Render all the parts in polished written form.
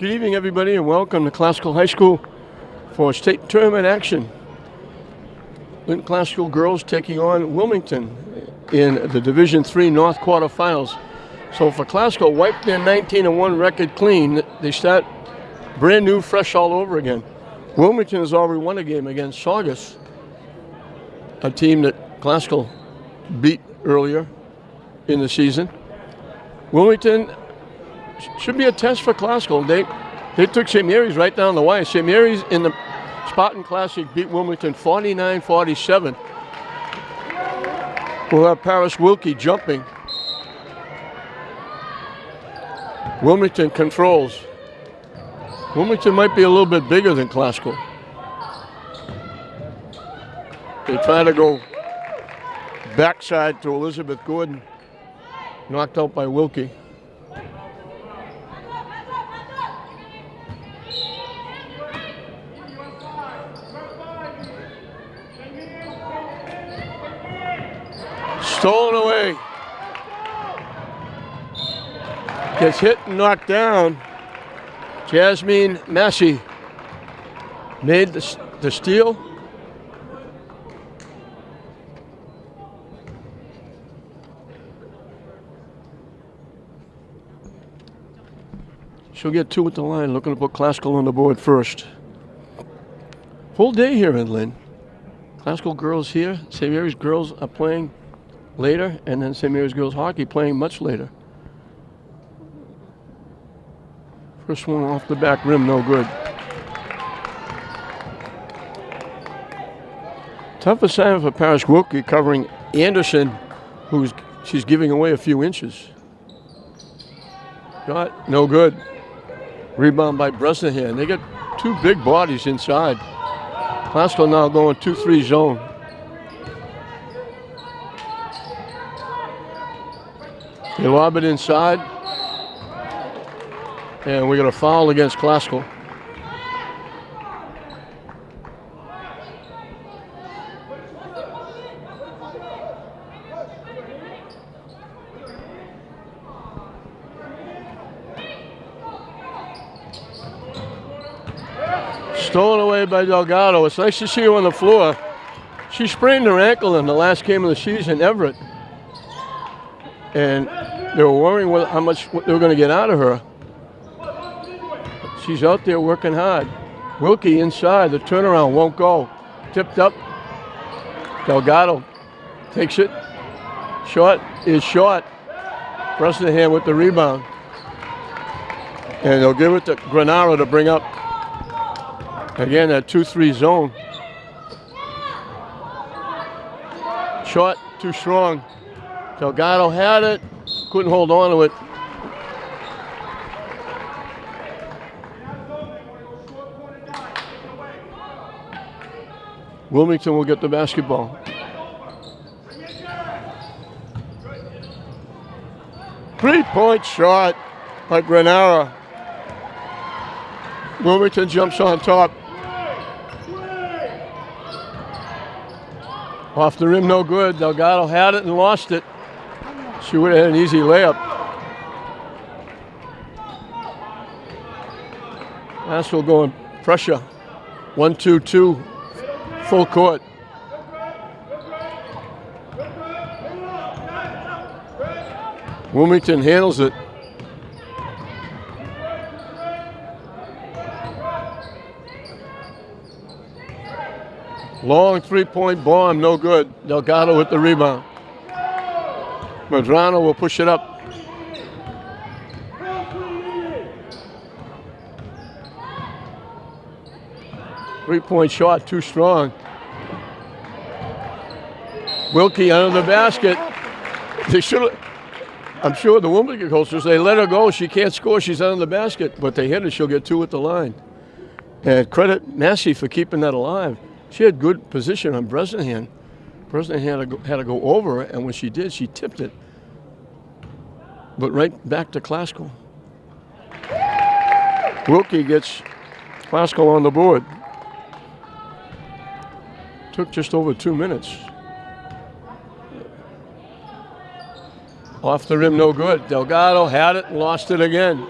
Good evening, everybody, and welcome to Classical High School for state tournament action. Lynn Classical girls taking on Wilmington in the Division III North quarterfinals. So for Classical, wipe their 19-1 record clean. They start brand new, fresh all over again. Wilmington has already won a game against Saugus, a team that Classical beat earlier in the season. Wilmington should be a test for Classical. They took St. Mary's right down the wire. St. Mary's in the Spartan Classic beat Wilmington 49-47. We'll have Paris Wilkie jumping. Wilmington controls. Wilmington might be a little bit bigger than Classical. They try to go backside to Elizabeth Gordon. Knocked out by Wilkie. Stolen away. Gets hit and knocked down. Jasmine Massey made the steal. She'll get two at the line, looking to put Classical on the board first. Full day here in Lynn. Classical girls here. St. Mary's girls are playing later, and then St. Mary's girls hockey playing much later. First one off the back rim, no good. Tough assignment for Paris Wilkie covering Anderson, she's giving away a few inches. Shot, no good. Rebound by Bresnahan. They got two big bodies inside. Classical now going 2-3 zone. They lob it inside. And we got a foul against Classical. Stolen away by Delgado. It's nice to see her on the floor. She sprained her ankle in the last game of the season, Everett. And they were worrying how much they were going to get out of her. She's out there working hard. Wilkie inside. The turnaround won't go. Tipped up. Delgado takes it. Short is short. Bresnahan with the rebound. And they'll give it to Granaro to bring up. Again, that 2-3 zone. Short, too strong. Delgado had it. Couldn't hold on to it. Wilmington will get the basketball. Three-point shot by Granara. Wilmington jumps on top. Off the rim, no good. Delgado had it and lost it. She would have had an easy layup. Classical going pressure. 1-2-2. Full court. Wilmington handles it. Long three-point bomb, no good. Delgado with the rebound. Medrano will push it up. Three-point shot, too strong. Wilkie under the basket. They should. I'm sure the Wilmington coaches, they let her go. She can't score. She's under the basket. But they hit her. She'll get two at the line. And credit Massey for keeping that alive. She had good position on Bresnahan. Bresnahan had to go over her, and when she did, she tipped it. But right back to Classical. Wilkie gets Classical on the board. Took just over 2 minutes. Off the rim, no good. Delgado had it and lost it again.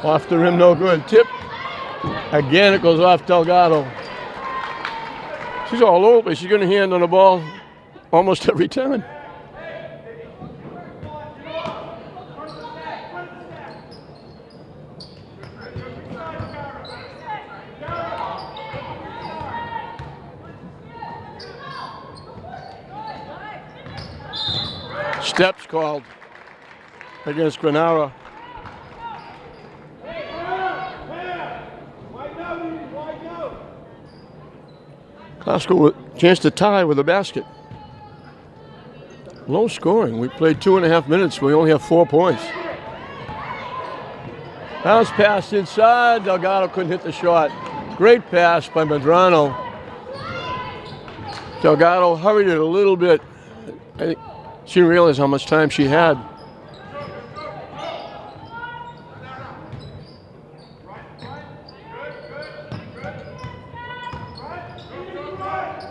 Off the rim, no good. Tip. Again, it goes off Delgado. She's all over, but she's going to hand on the ball almost every time. Steps called against Granara. Classical with a chance to tie with a basket. Low scoring. We played 2.5 minutes. We only have 4 points. Bounce pass inside. Delgado couldn't hit the shot. Great pass by Medrano. Delgado hurried it a little bit. I think she didn't realize how much time she had.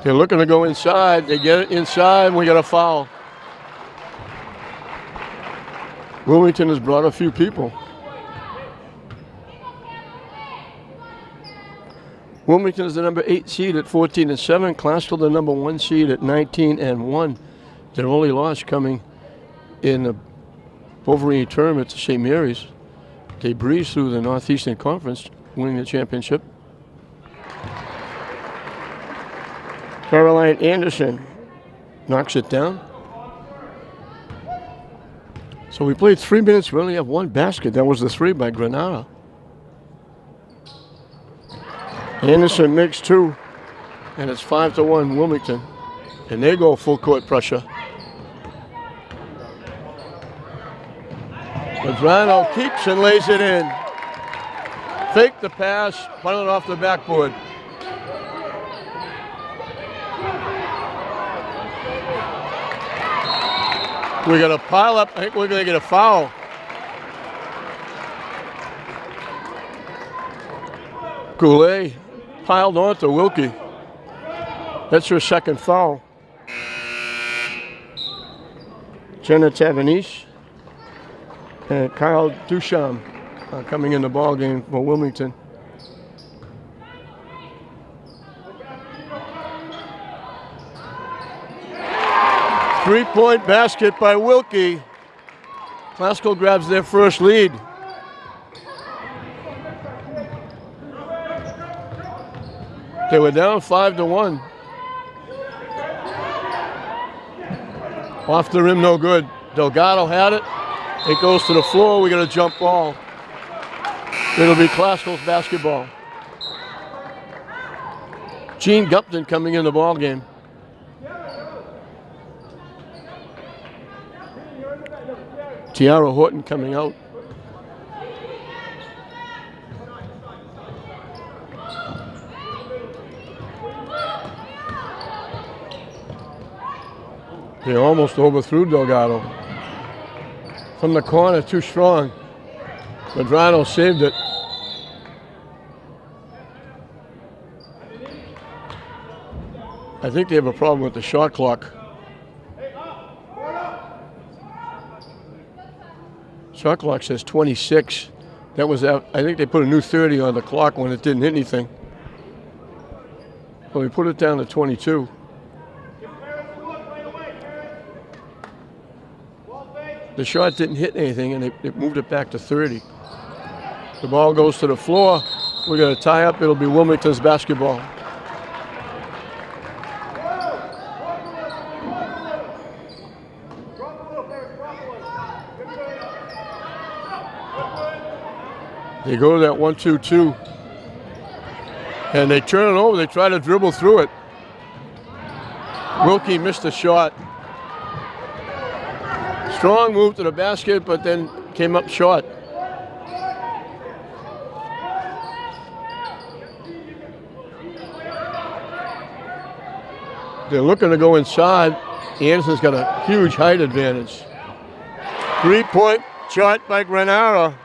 They're looking to go inside. They get it inside, and we got a foul. Wilmington has brought a few people. Wilmington is the number 8 seed at 14-7. Classical the number 1 seed at 19-1. Their only loss coming in the Bovary tournament to St. Mary's. They breezed through the Northeastern Conference, winning the championship. Caroline Anderson knocks it down. So we played 3 minutes. We only have 1 basket. That was the 3 by Granada. Anderson makes 2, and it's 5-1 Wilmington. And they go full court pressure. Medrano keeps and lays it in. Fake the pass, punt it off the backboard. We got a pile up. I think we're going to get a foul. Goulet piled onto Wilkie. That's her second foul. Jenna Tavanese and Kyle Duchamp coming in the ball game for Wilmington. Three-point basket by Wilkie. Classical grabs their first lead. They were down 5-1. Off the rim, no good. Delgado had it. It goes to the floor. We got a jump ball. It'll be Classical's basketball. Gene Gupton coming in the ball game. Tiara Horton coming out. They almost overthrew Delgado. From the corner, too strong. Medrano saved it. I think they have a problem with the shot clock. Shot clock says 26. That was out. I think they put a new 30 on the clock when it didn't hit anything. Well, we put it down to 22. The shot didn't hit anything, and they moved it back to 30. The ball goes to the floor. We're going to tie up. It'll be Wilmington's basketball. They go to that 1-2-2. And they turn it over. They try to dribble through it. Wilkie missed a shot. Strong move to the basket, but then came up short. They're looking to go inside. Anderson's got a huge height advantage. 3-point shot by Granara.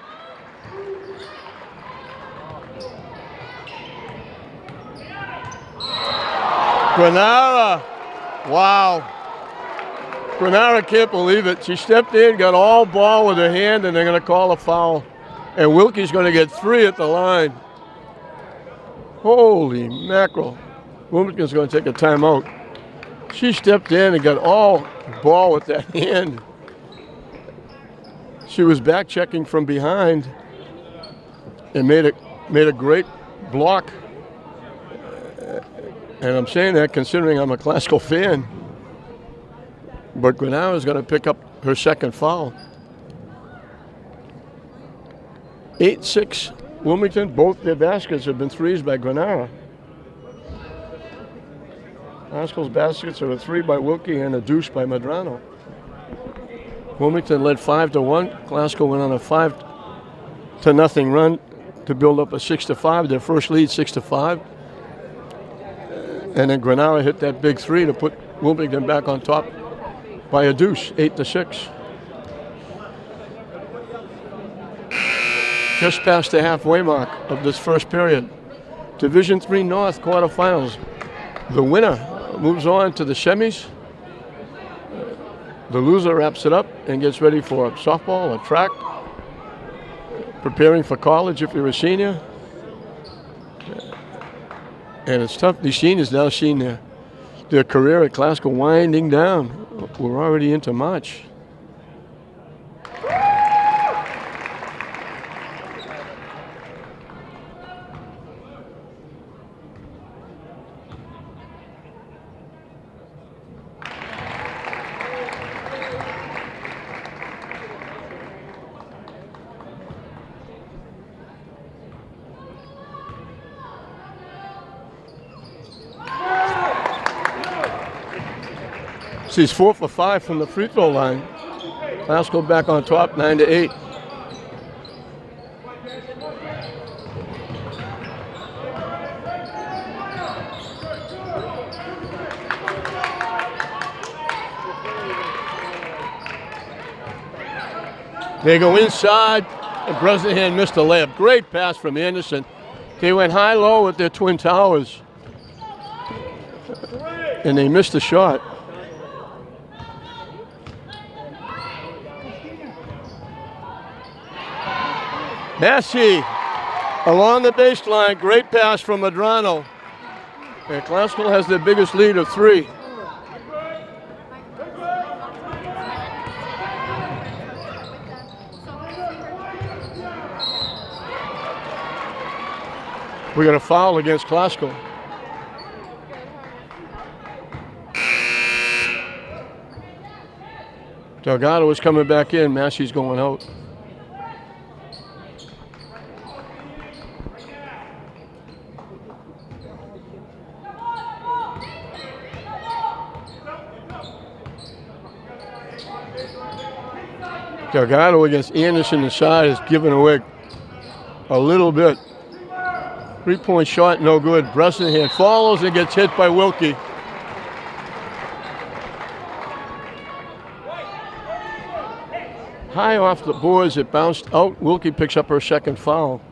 Granara, wow. Granara can't believe it. She stepped in, got all ball with her hand, and they're going to call a foul. And Wilkie's going to get 3 at the line. Holy mackerel. Wilmington's going to take a timeout. She stepped in and got all ball with that hand. She was back checking from behind and made a great block. And I'm saying that considering I'm a Classical fan. But Granara's going to pick up her second foul. 8-6 Wilmington. Both their baskets have been threes by Granara. Classical's baskets are a 3 by Wilkie and a deuce by Medrano. Wilmington led 5-1. Classical went on a 5-0 run to build up a 6-5. Their first lead 6-5. And then Granara hit that big 3 to put Wilmington back on top by a deuce, 8-6. Just past the halfway mark of this first period. Division III North quarterfinals. The winner moves on to the semis. The loser wraps it up and gets ready for softball or track. Preparing for college if you're a senior. And it's tough. These seniors now seeing their career at Classical winding down. We're already into March. She's 4 for 5 from the free throw line. Classical back on top, 9-8. They go inside, and Bresnahan missed a layup. Great pass from Anderson. They went high-low with their twin towers, and they missed the shot. Massey along the baseline, great pass from Medrano. And Classical has their biggest lead of 3. We got a foul against Classical. Delgado is coming back in, Massey's going out. Delgado against Anderson inside is giving away a little bit. 3-point shot, no good. Bresnahan follows and gets hit by Wilkie. High off the boards, it bounced out. Wilkie picks up her second foul.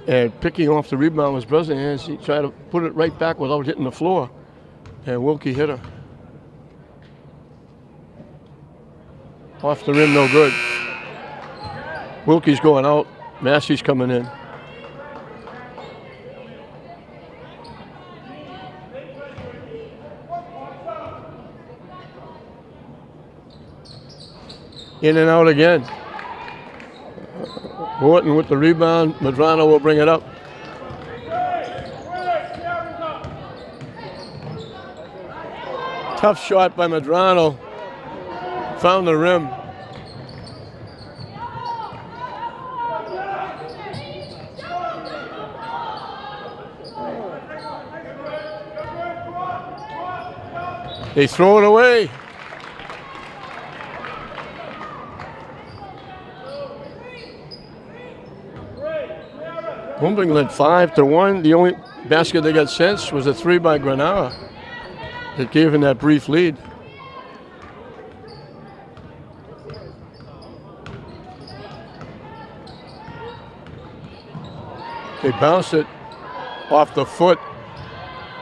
And picking off the rebound was Bresnahan. He tried to put it right back without hitting the floor. And Wilkie hit her. Off the rim, no good. Wilkie's going out. Massey's coming in. In and out again. Horton with the rebound. Medrano will bring it up. Tough shot by Medrano. Found the rim. They throw it away. Wilmington led 5-1. The only basket they got since was a 3 by Granara that gave him that brief lead. They bounced it off the foot.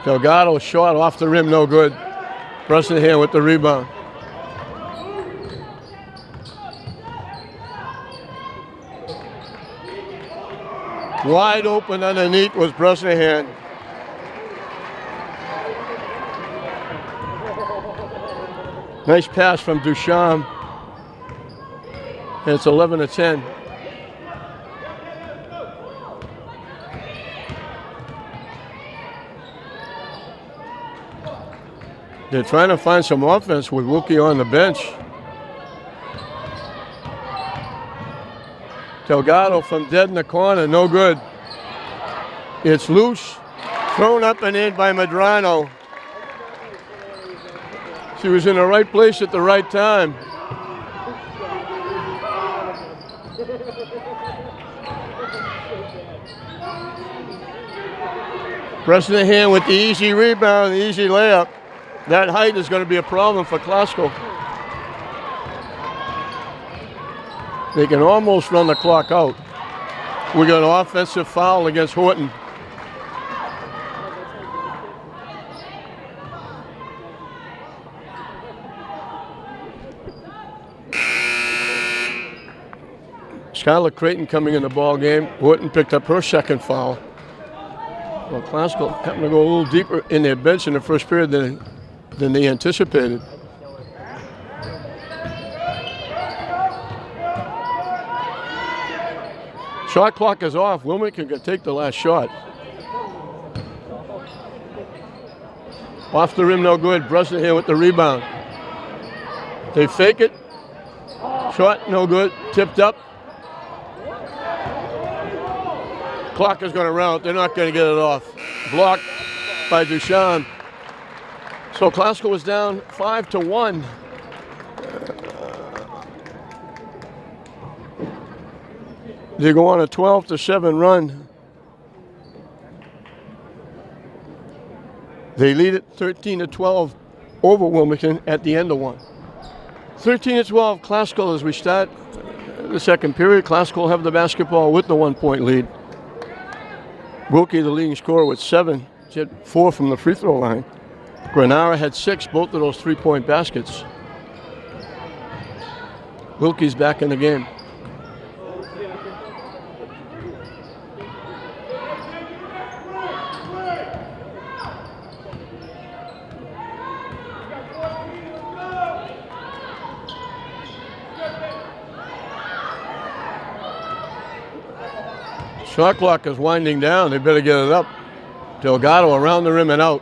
Delgado shot off the rim, no good. Bresnahan with the rebound. Wide open underneath was Bresnahan. Nice pass from Duchamp. And it's 11-10. They're trying to find some offense with Wilkie on the bench. Delgado from dead in the corner, no good. It's loose, thrown up and in by Medrano. She was in the right place at the right time. Bresnahan with the easy rebound, the easy layup. That height is going to be a problem for Classical. They can almost run the clock out. We got an offensive foul against Horton. Skylar Creighton coming in the ball game. Horton picked up her second foul. Well, Classical happened to go a little deeper in their bench in the first period than they anticipated. Shot clock is off. Wilmington can take the last shot. Off the rim, no good. Bresnahan with the rebound. They fake it. Shot, no good. Tipped up. Clock is going to run out. They're not going to get it off. Blocked by Duchamp. So Classical was down 5-1. They go on a 12-7 run. They lead it 13-12 over Wilmington at the end of one. 13-12 Classical as we start the second period. Classical have the basketball with the 1-point lead. Wilkie, the leading scorer, with 7. She had 4 from the free throw line. Granara had 6, both of those 3-point baskets. Wilkie's back in the game. Shot clock is winding down. They better get it up. Delgado around the rim and out.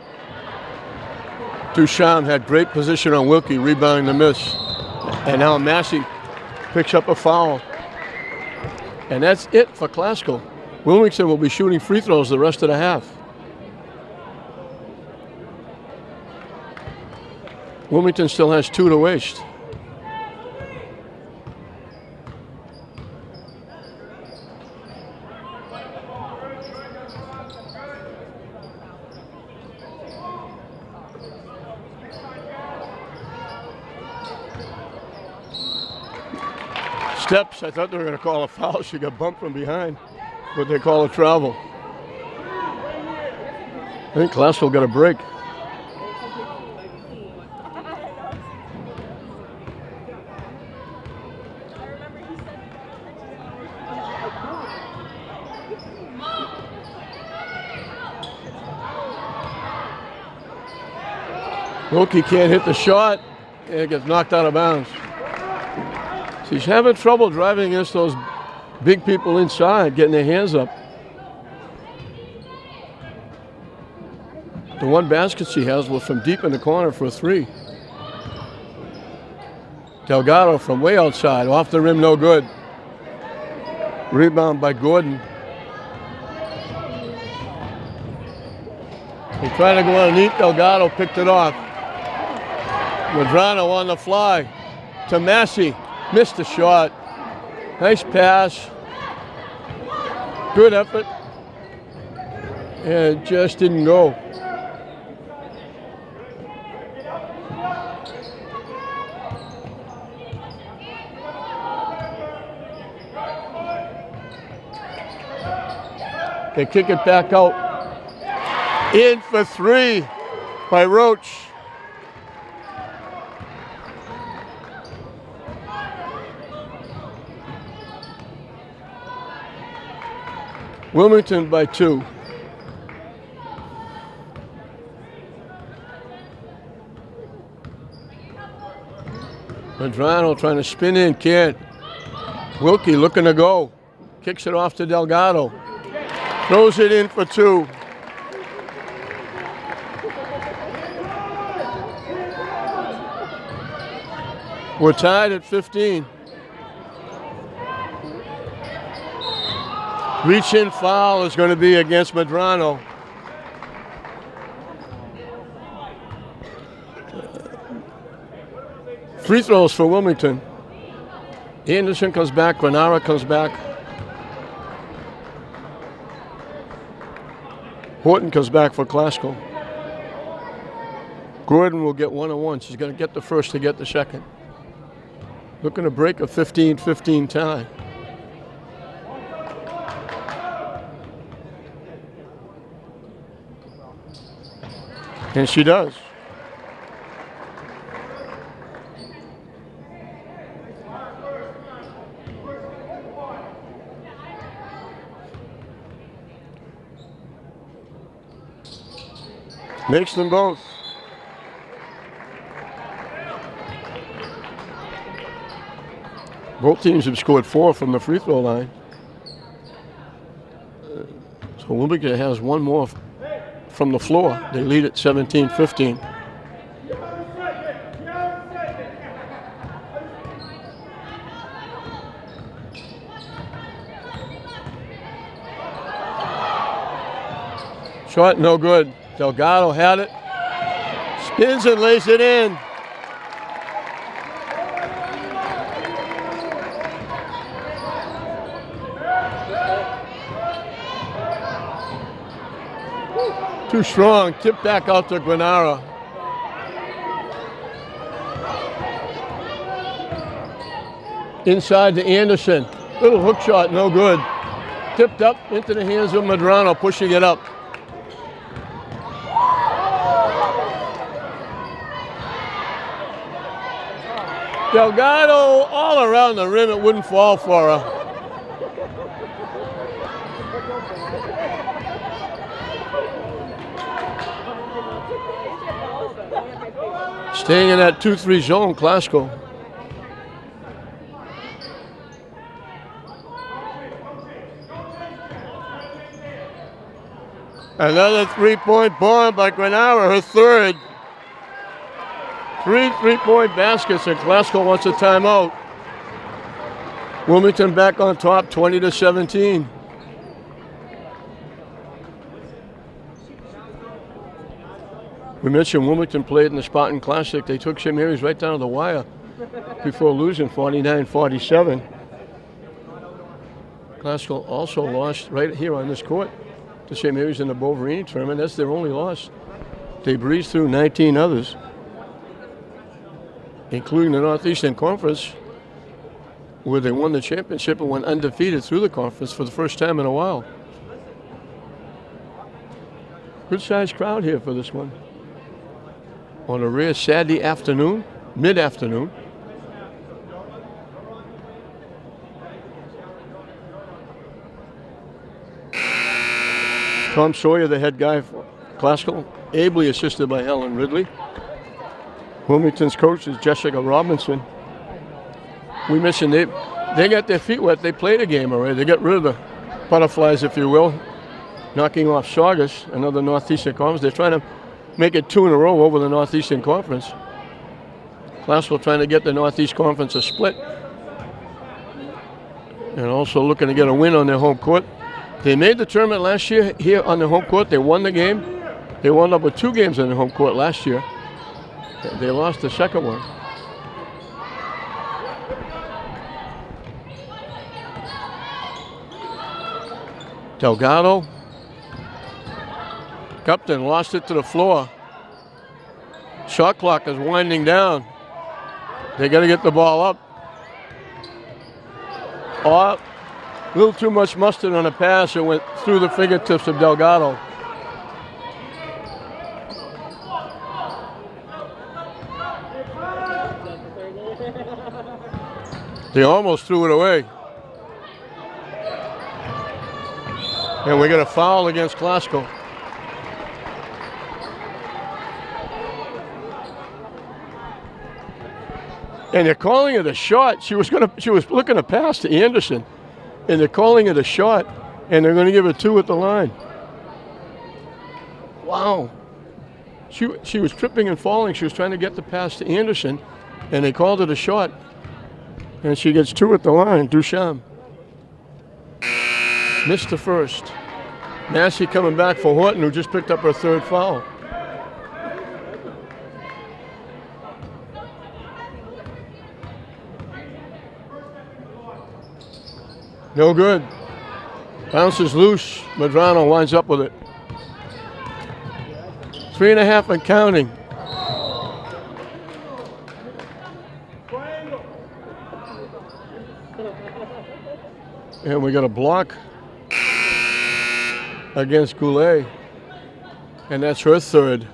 Duchamp had great position on Wilkie, rebounding the miss. And now Massey picks up a foul. And that's it for Classical. Wilmington will be shooting free throws the rest of the half. Wilmington still has 2 to waste. Steps, I thought they were going to call a foul. She got bumped from behind, but they call a travel. I think Classical got a break. Wilkie can't hit the shot, and it gets knocked out of bounds. She's having trouble driving against those big people inside, getting their hands up. The one basket she has was from deep in the corner for a 3. Delgado from way outside, off the rim, no good. Rebound by Gordon. They tried to go underneath, Delgado picked it off. Medrano on the fly to Massey. Missed the shot. Nice pass. Good effort. And it just didn't go. They kick it back out. In for 3 by Roach. Wilmington by 2. Medrano trying to spin in, can't. Wilkie looking to go. Kicks it off to Delgado. Throws it in for 2. We're tied at 15. Reach-in foul is going to be against Medrano. Free throws for Wilmington. Anderson comes back, Granara comes back. Horton comes back for Classical. Gordon will get 1-on-1. She's going to get the first to get the second. Looking to break a 15-15 tie. And she does. Makes them both. Both teams have scored 4 from the free throw line. So Wilmington has one more from the floor. They lead at 17-15. Shot no good. Delgado had it. Spins and lays it in. Too strong. Tip back out to Granara. Inside to Anderson. Little hook shot, no good. Tipped up into the hands of Medrano, pushing it up. Delgado all around the rim, it wouldn't fall for her. Staying in that 2-3 zone, Classical. Another three-point bomb by Granara, her third. 3 3-point baskets, and Classical wants a timeout. Wilmington back on top, 20-17. We mentioned Wilmington played in the Spartan Classic. They took St. Mary's right down to the wire before losing 49-47. Classical also lost right here on this court to St. Mary's in the Bovary tournament. That's their only loss. They breezed through 19 others, including the Northeastern Conference, where they won the championship and went undefeated through the conference for the first time in a while. Good-sized crowd here for this one. On a rare Saturday afternoon, mid-afternoon. Tom Sawyer, the head guy for Classical, ably assisted by Helen Ridley. Wilmington's coach is Jessica Robinson. We mentioned they got their feet wet. They played a game already. They got rid of the butterflies, if you will, knocking off Saugus, another Northeastern Conference. They're trying to make it 2 in a row over the Northeastern Conference. Classical trying to get the Northeast Conference a split. And also looking to get a win on their home court. They made the tournament last year here on the home court. They won the game. They wound up with 2 games on the home court last year. They lost the second one. Delgado. Upton lost it to the floor. Shot clock is winding down. They got to get the ball up. Oh, a little too much mustard on a pass. It went through the fingertips of Delgado. They almost threw it away. And we got a foul against Classical. And they're calling it a shot. She was looking to pass to Anderson, and they're calling it a shot, and they're going to give her 2 at the line. Wow. She was tripping and falling. She was trying to get the pass to Anderson, and they called it a shot. And she gets 2 at the line. Duchamp missed the first. Massey coming back for Horton, who just picked up her 3rd foul. No good. Bounces loose. Medrano winds up with it. 3.5 and counting. And we got a block against Goulet. And that's her 3rd.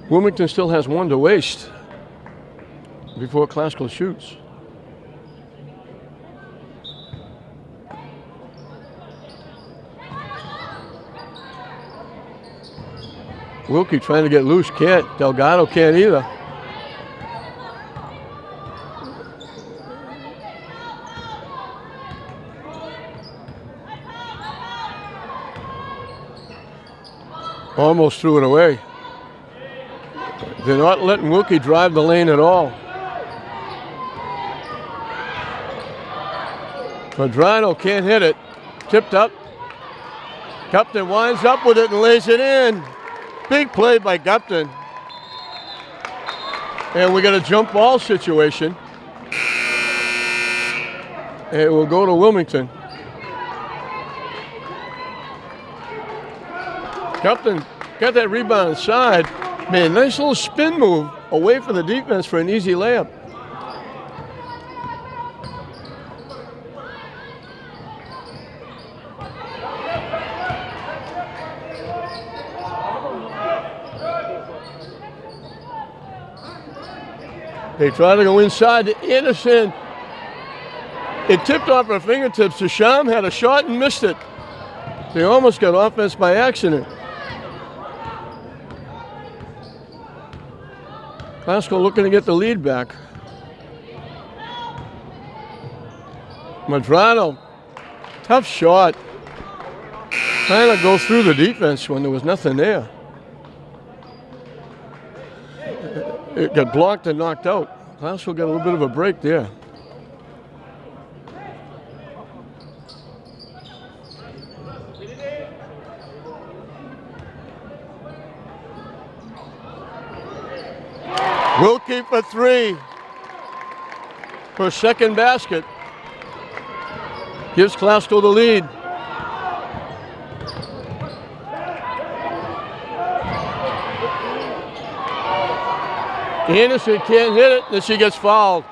Wilmington still has 1 to waste before Classical shoots. Wilkie trying to get loose, can't. Delgado can't either. Almost threw it away. They're not letting Wilkie drive the lane at all. Medrano can't hit it. Tipped up. Gupton winds up with it and lays it in. Big play by Gupton. And we got a jump ball situation. And it will go to Wilmington. Gupton got that rebound inside. Man, nice little spin move away from the defense for an easy layup. They try to go inside to Anderson. It tipped off her fingertips. Duchamp had a shot and missed it. They almost got offense by accident. Classical looking to get the lead back. Medrano, tough shot. Trying to go through the defense when there was nothing there. It got blocked and knocked out. Classical got a little bit of a break there. Wilkie for 3. Her 2nd basket. Gives Classical the lead. Anderson can't hit it, then she gets fouled.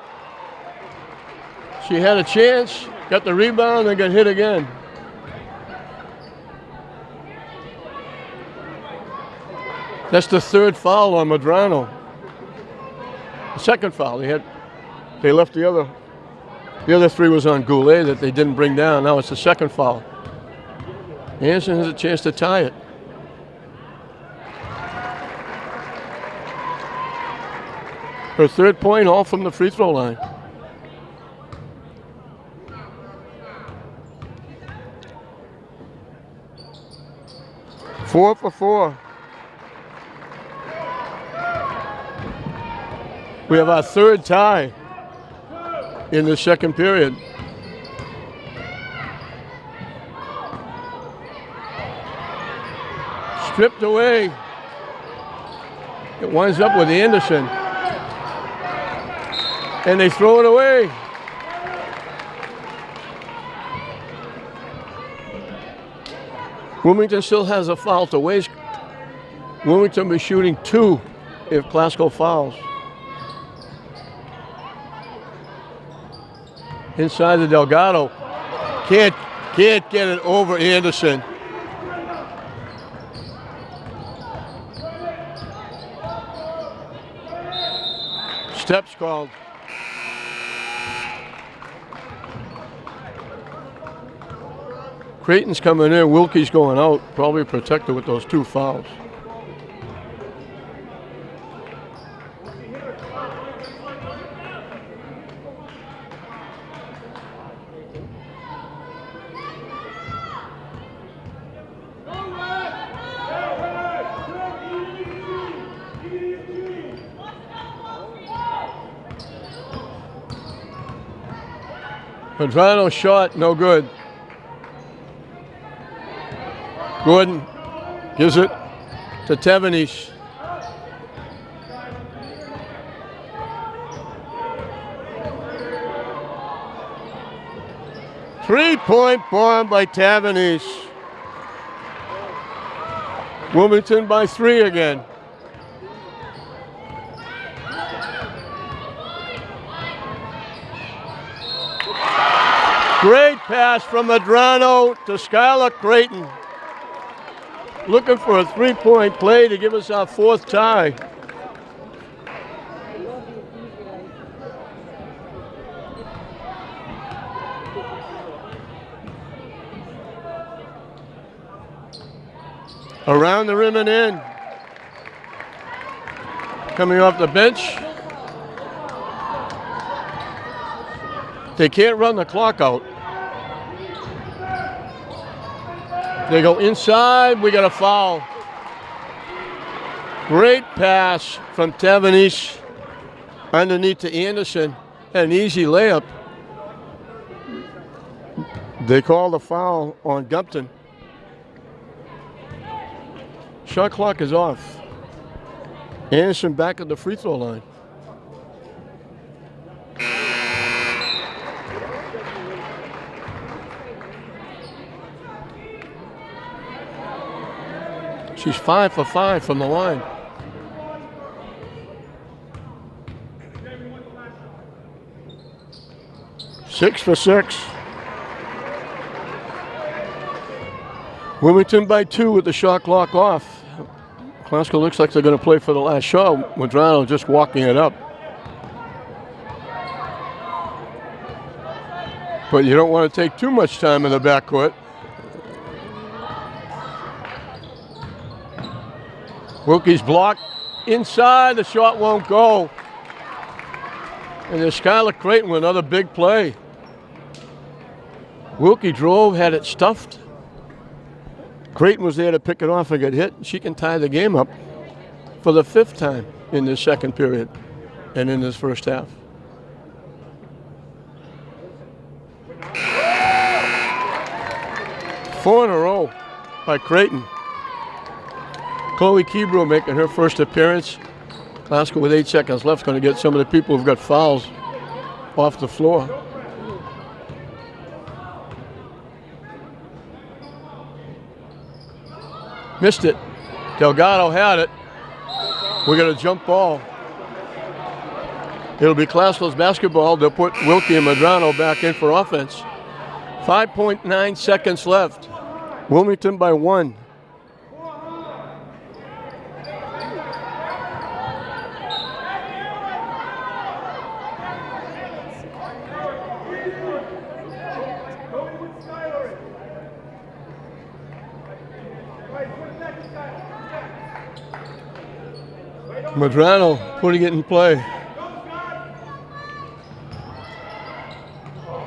She had a chance, got the rebound, and got hit again. That's the 3rd foul on Medrano. The 2nd foul. They left the other 3 was on Goulet that they didn't bring down. Now it's the 2nd foul. Anderson has a chance to tie it. Her 3rd point, all from the free throw line. Four for 4. We have our 3rd tie in the 2nd period. Stripped away. It winds up with Anderson. And they throw it away. Wilmington still has a foul to waste. Wilmington will be shooting 2 if Classical fouls. Inside the Delgado. Can't get it over Anderson. Steps called. Creighton's coming in, Wilkie's going out, probably protected with those 2 fouls. Medrano shot, no good. Gordon gives it to Tevenish. Three-point bomb by Tevenish. Wilmington by 3 again. Great pass from Medrano to Skylar Creighton. Looking for a 3-point play to give us our 4th tie. Around the rim and in. Coming off the bench. They can't run the clock out. They go inside, we got a foul. Great pass from Tevenish underneath to Anderson. An easy layup. They call the foul on Gumpton. Shot clock is off. Anderson back at the free throw line. She's 5 for 5 from the line. Six for 6. Wilmington by 2 with the shot clock off. Classical looks like they're going to play for the last shot. Medrano just walking it up. But you don't want to take too much time in the backcourt. Wilkie's blocked inside, the shot won't go. And there's Skylar Creighton with another big play. Wilkie drove, had it stuffed. Creighton was there to pick it off and get hit. She can tie the game up for the 5th time in this second period and in this first half. Four in a row by Creighton. Chloe Kebrew making her first appearance. Classical with 8 seconds left, going to get some of the people who've got fouls off the floor. Missed it. Delgado had it. We got a jump ball. It'll be Classical's basketball. They'll put Wilkie and Medrano back in for offense. 5.9 seconds left. Wilmington by 1. Medrano putting it in play.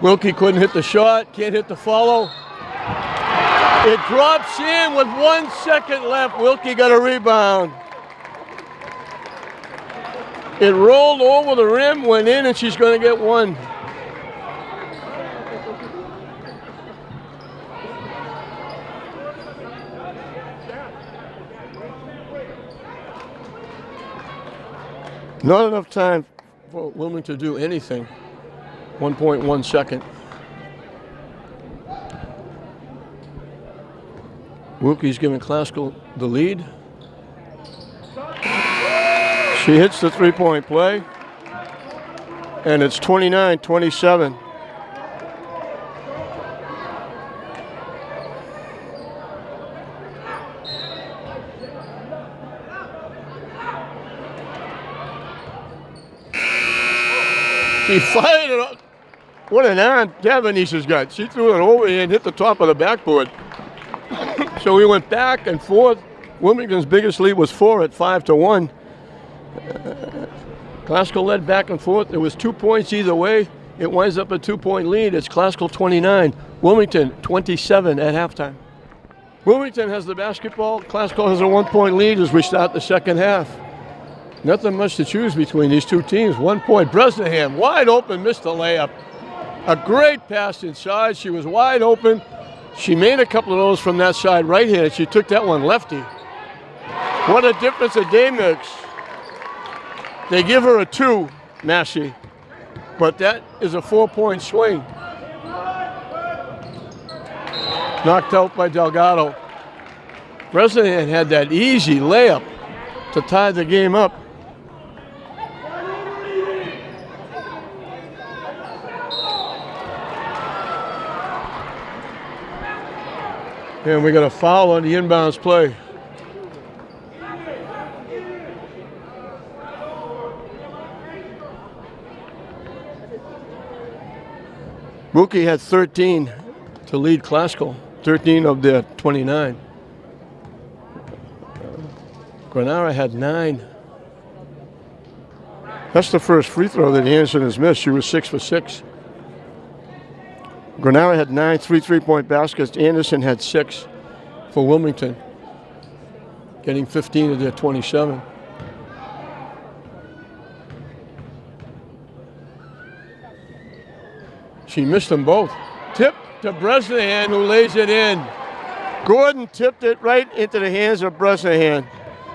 Wilkie couldn't hit the shot, can't hit the follow. It drops in with 1 second left. Wilkie got a rebound. It rolled over the rim, went in, and she's going to get 1. Not enough time for Wilmington to do anything. 1.1 second. Wilkie's giving Classical the lead. She hits the 3-point play. And it's 29-27. She fired it up. What an arm Cavanice has got. She threw it over and hit the top of the backboard. So we went back and forth. Wilmington's biggest lead was 4 at 5-1. Classical led back and forth. There was 2 points either way. It winds up a 2-point lead. It's Classical 29, Wilmington 27 at halftime. Wilmington has the basketball. Classical has a 1-point lead as we start the second half. Nothing much to choose between these two teams. 1 point. Bresnahan wide open, missed the layup. A great pass inside. She was wide open. She made a couple of those from that side right-handed. She took that one lefty. What a difference a day makes. They give her a 2, Massey, but that is a 4-point swing. Knocked out by Delgado. Bresnahan had that easy layup to tie the game up. And we got a foul on the inbounds play. Wilkie had 13 to lead Classical, 13 of their 29. Granara had 9. That's the first free throw that Anderson has missed. She was 6 for 6. Granara had 9 3-point baskets. Anderson had 6 for Wilmington, getting 15 of their 27. She missed them both. Tip to Bresnahan, who lays it in. Gordon tipped it right into the hands of Bresnahan.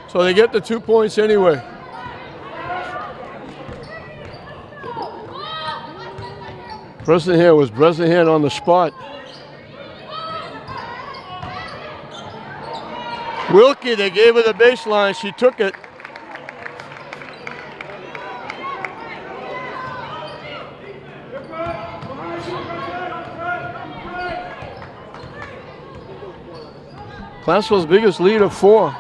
So they get the 2 points anyway. Bresnahan was Bresnahan on the spot. Wilkie, they gave her the baseline. She took it. Classical's biggest lead of 4.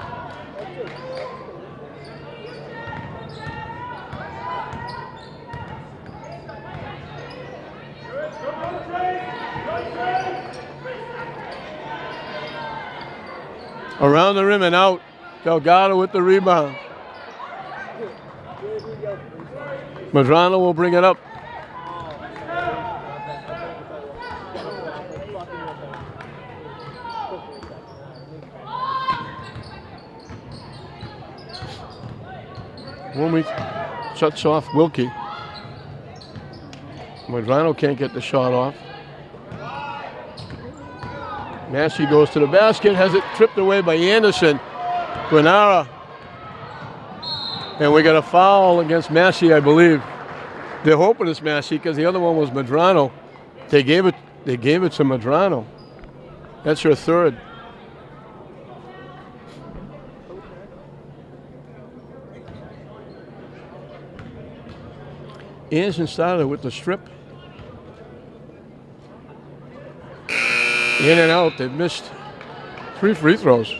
Around the rim and out. Delgado with the rebound. Madrano will bring it up. Wilmington shuts off Wilkie. Madrano can't get the shot off. Massey goes to the basket, has it tripped away by Anderson. Granara. And we got a foul against Massey, I believe. They're hoping it's Massey because the other one was Madrano. They gave it to Madrano. That's her third. Anderson started with the strip. In and out. They've missed 3 free throws.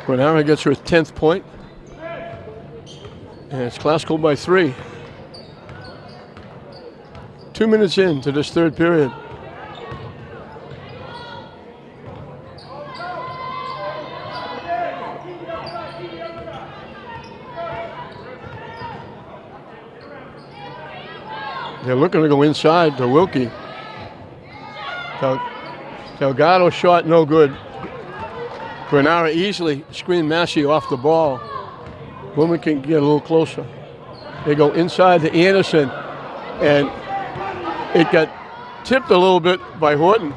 Granara gets her 10th point. And it's Classical by 3. 2 minutes into this third period. They're looking to go inside to Wilkie. Delgado shot no good. Granara easily screened Massey off the ball. Wilmington can get a little closer. They go inside to Anderson, and it got tipped a little bit by Horton.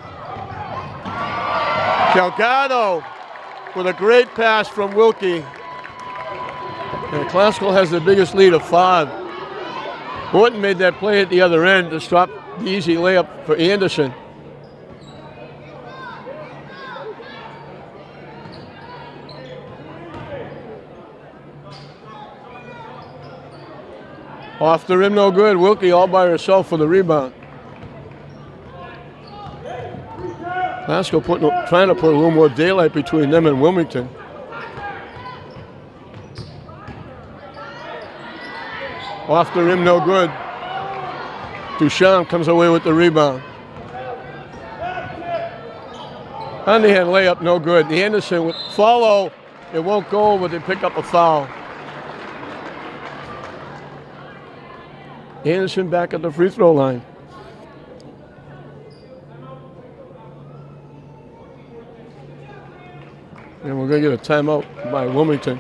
Delgado with a great pass from Wilkie. And Classical has the biggest lead of 5. Horton made that play at the other end to stop the easy layup for Anderson. Off the rim, no good. Wilkie all by herself for the rebound. Glasgow trying to put a little more daylight between them and Wilmington. Off the rim, no good. Duchamp comes away with the rebound. Underhand layup, no good. Anderson would follow. It won't go, but they pick up a foul. Anderson back at the free throw line. And we're going to get a timeout by Wilmington.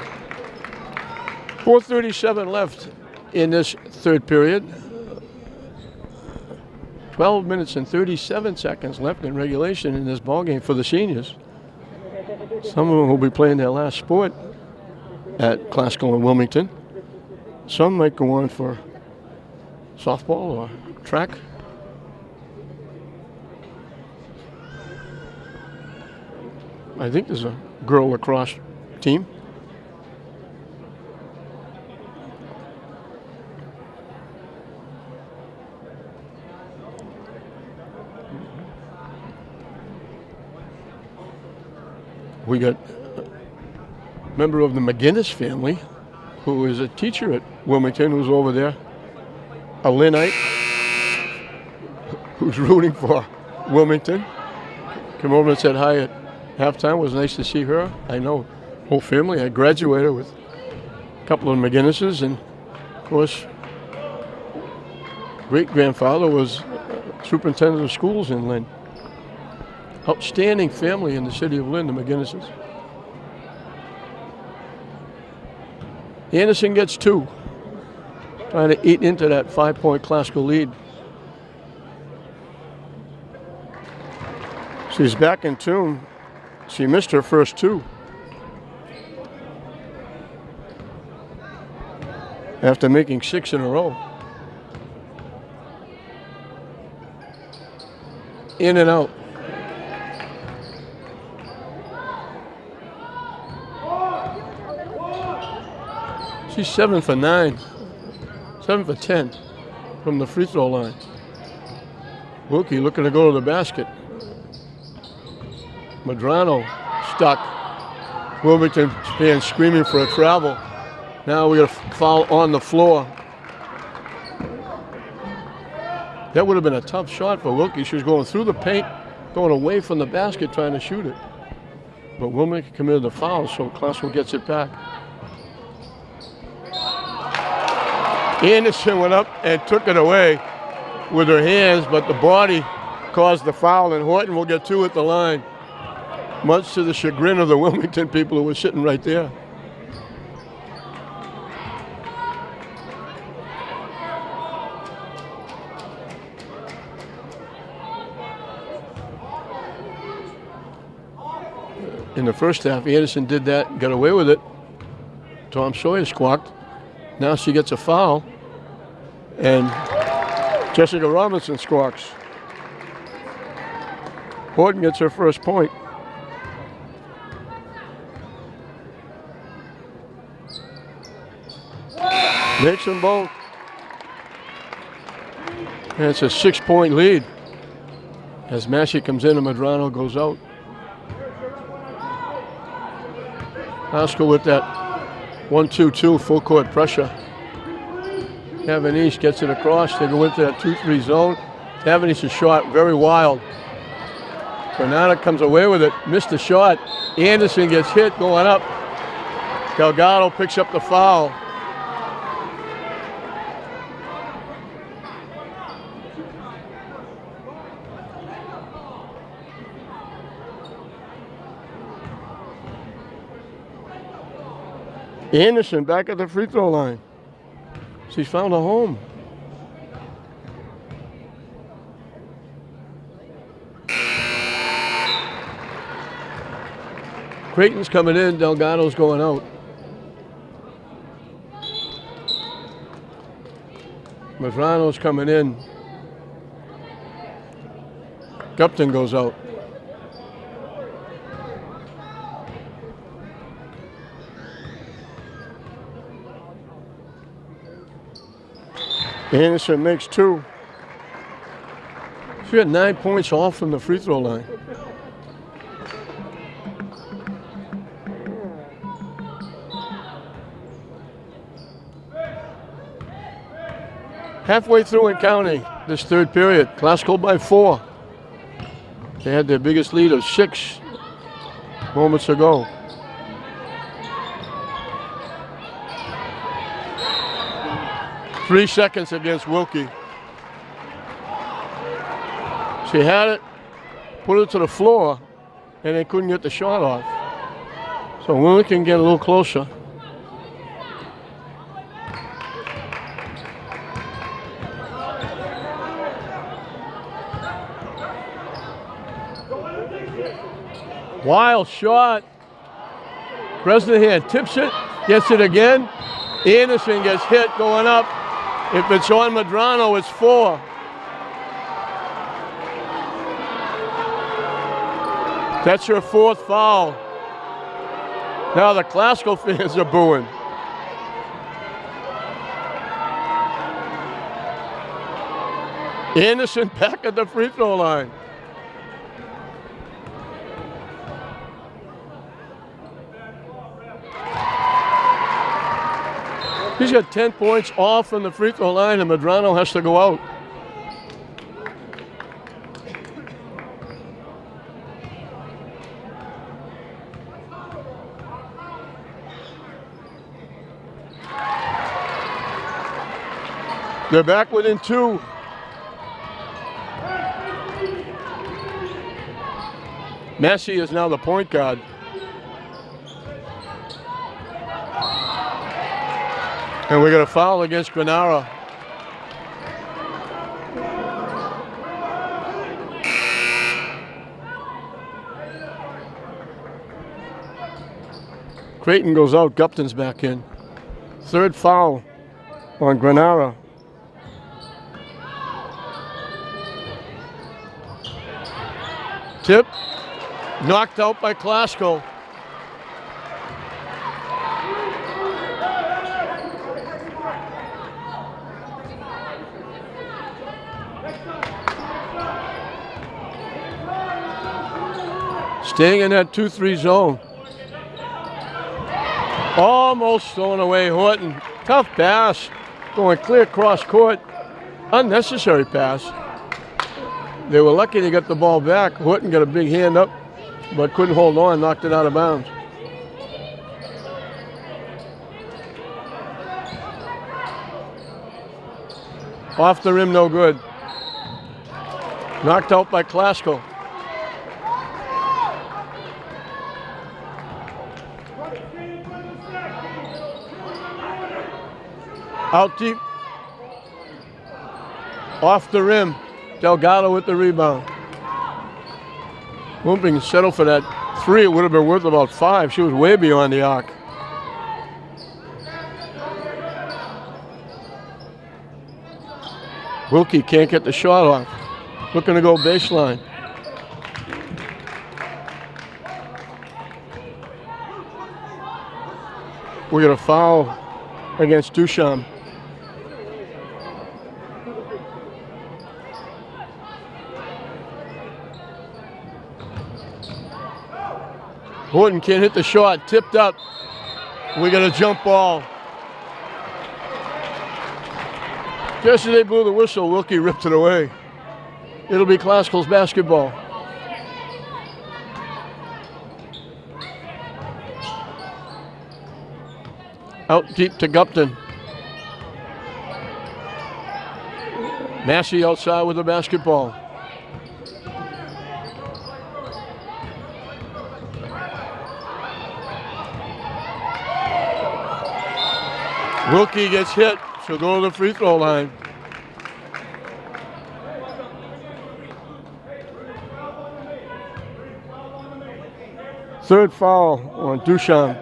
4:37 left in this third period. 12 minutes and 37 seconds left in regulation in this ballgame for the seniors. Some of them will be playing their last sport at Classical and Wilmington. Some might go on for softball or track. I think there's a girl lacrosse team. We got a member of the McGinnis family who is a teacher at Wilmington who's over there, a Lynnite who's rooting for Wilmington. Came over and said hi at halftime. It was nice to see her. I know whole family. I graduated with a couple of McGinnises, and of course great-grandfather was superintendent of schools in Lynn. Outstanding family in the city of Lynn, the McGinnises. Anderson gets 2. Trying to eat into that 5-point Classical lead. She's back in tune. She missed her first 2. After making 6 in a row. In and out. She's 7 for 9, 7 for 10 from the free throw line. Wilkie looking to go to the basket. Medrano stuck. Wilmington fans screaming for a travel. Now we got a foul on the floor. That would have been a tough shot for Wilkie. She was going through the paint, going away from the basket, trying to shoot it. But Wilmington committed the foul, so Classical gets it back. Anderson went up and took it away with her hands, but the body caused the foul, and Horton will get 2 at the line, much to the chagrin of the Wilmington people who were sitting right there. In the first half, Anderson did that, got away with it. Tom Sawyer squawked. Now she gets a foul, and Jessica Robinson squawks. Horton gets her first point. Makes them both. And it's a 6-point lead as Massey comes in and Medrano goes out. Oscar with that 1-2-2 full court pressure. Tavaniche gets it across. They go into that 2-3 zone. Tavaniche's shot very wild. Bernardo comes away with it. Missed the shot. Anderson gets hit going up. Delgado picks up the foul. Anderson back at the free throw line. She's found a home. Creighton's coming in, Delgado's going out. Medrano's coming in. Gupton goes out. Anderson makes 2. She had 9 points off from the free throw line. Halfway through and counting this third period. Classical by 4. They had their biggest lead of 6 moments ago. Three seconds against Wilkie. She had it, put it to the floor, and they couldn't get the shot off. So Wilmington can get a little closer. Wild shot. Bresnahan tips it, gets it again. Anderson gets hit going up. If it's on Medrano, it's 4. That's her 4th foul. Now the Classical fans are booing. Anderson back at the free throw line. He's got 10 points off from the free throw line, and Medrano has to go out. They're back within 2. Massey is now the point guard. And we got a foul against Granara. Creighton goes out, Gupton's back in. 3rd foul on Granara. Tip, knocked out by Classical. Staying in that 2-3 zone. Almost thrown away Horton. Tough pass. Going clear cross court. Unnecessary pass. They were lucky to get the ball back. Horton got a big hand up, but couldn't hold on, knocked it out of bounds. Off the rim, no good. Knocked out by Classical. Out deep. Off the rim. Delgado with the rebound. Wilmington settled for that 3. It would have been worth about 5. She was way beyond the arc. Wilkie can't get the shot off. Looking to go baseline. We got a foul against Duchamp. Horton can't hit the shot, tipped up. We got a jump ball. Just as they blew the whistle, Wilkie ripped it away. It'll be Classical's basketball. Out deep to Gupton. Massey outside with the basketball. Wilkie gets hit. She'll go to the free throw line. Third foul on Duchamp.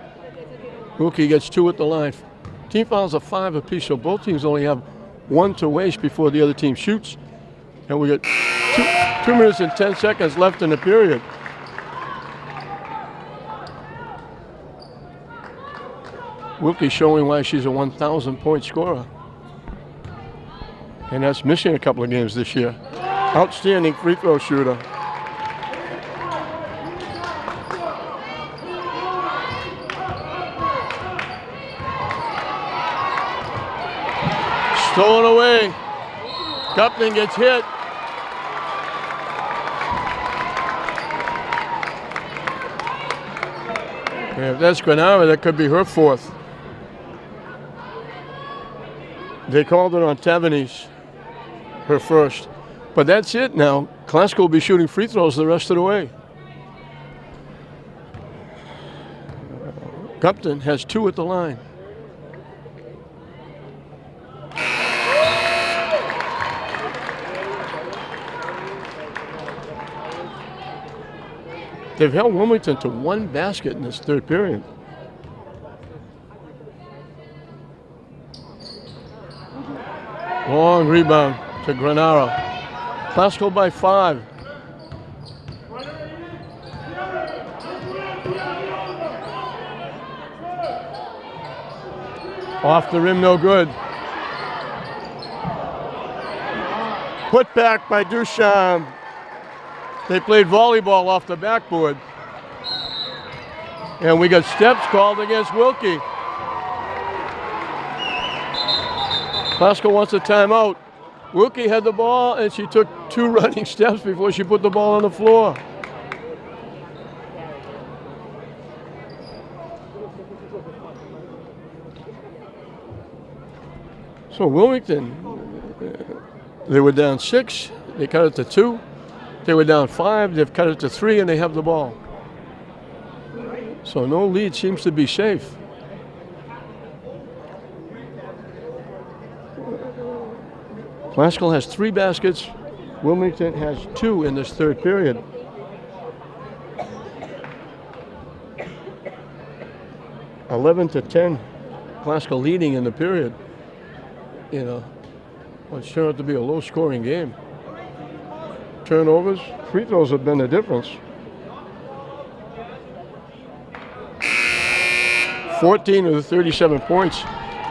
Wilkie gets 2 at the line. Team fouls are 5 apiece, so both teams only have 1 to waste before the other team shoots. And we got 2 minutes and 10 seconds left in the period. Wilkie showing why she's a 1,000-point scorer. And that's missing a couple of games this year. Outstanding free throw shooter. Stolen away. Gupton gets hit. If that's Granara, that could be her fourth. They called it on Tavanese, her first. But that's it now. Classical will be shooting free throws the rest of the way. Gupton has 2 at the line. They've held Wilmington to 1 basket in this third period. Long rebound to Granara. Classical by 5. Off the rim, no good. Put back by Duchamp. They played volleyball off the backboard. And we got steps called against Wilkie. Classical wants a timeout. Wilkie had the ball and she took 2 running steps before she put the ball on the floor. So Wilmington, they were down 6, they cut it to 2. They were down 5, they've cut it to 3, and they have the ball. So no lead seems to be safe. Classical has 3 baskets. Wilmington has 2 in this third period. (11-10). Classical leading in the period. You know, well, it's turned out to be a low-scoring game. Turnovers, free throws have been the difference. 14 of the 37 points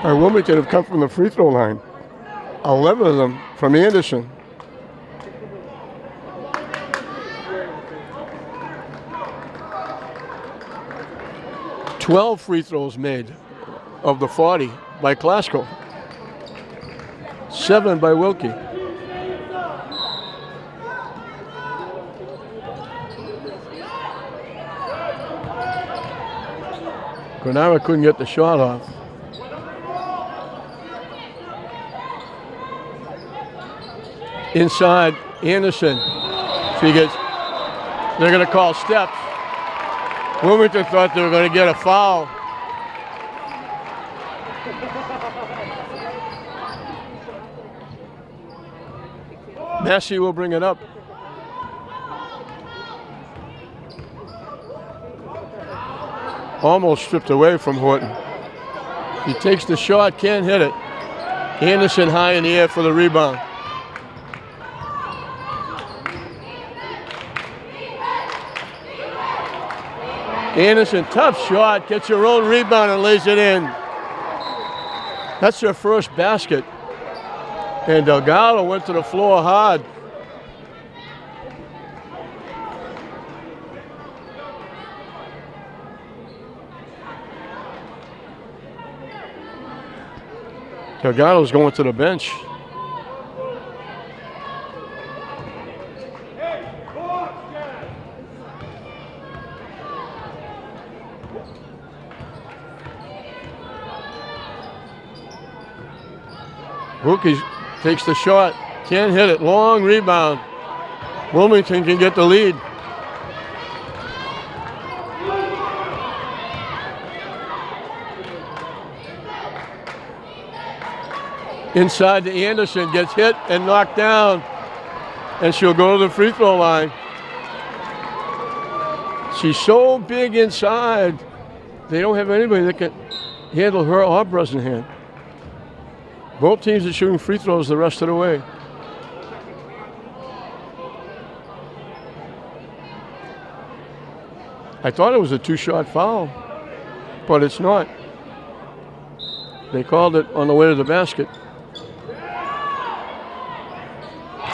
by Wilmington have come from the free throw line. 11 of them from Anderson. "12 free throws made of the 40 by Classical. 7 by Wilkie. Granara couldn't get the shot off. Inside, Anderson. They're going to call steps. Wilmington thought they were going to get a foul. Massey will bring it up. Almost stripped away from Horton. He takes the shot, can't hit it. Anderson high in the air for the rebound. Anderson, tough shot, gets your own rebound and lays it in. That's their first basket. And Delgado went to the floor hard. Delgado's going to the bench. Wilkie takes the shot, can't hit it, long rebound. Wilmington can get the lead. Inside to Anderson, gets hit and knocked down, and she'll go to the free throw line. She's so big inside, they don't have anybody that can handle her or Bresnahan. Both teams are shooting free throws the rest of the way. I thought it was a 2-shot foul, but it's not. They called it on the way to the basket.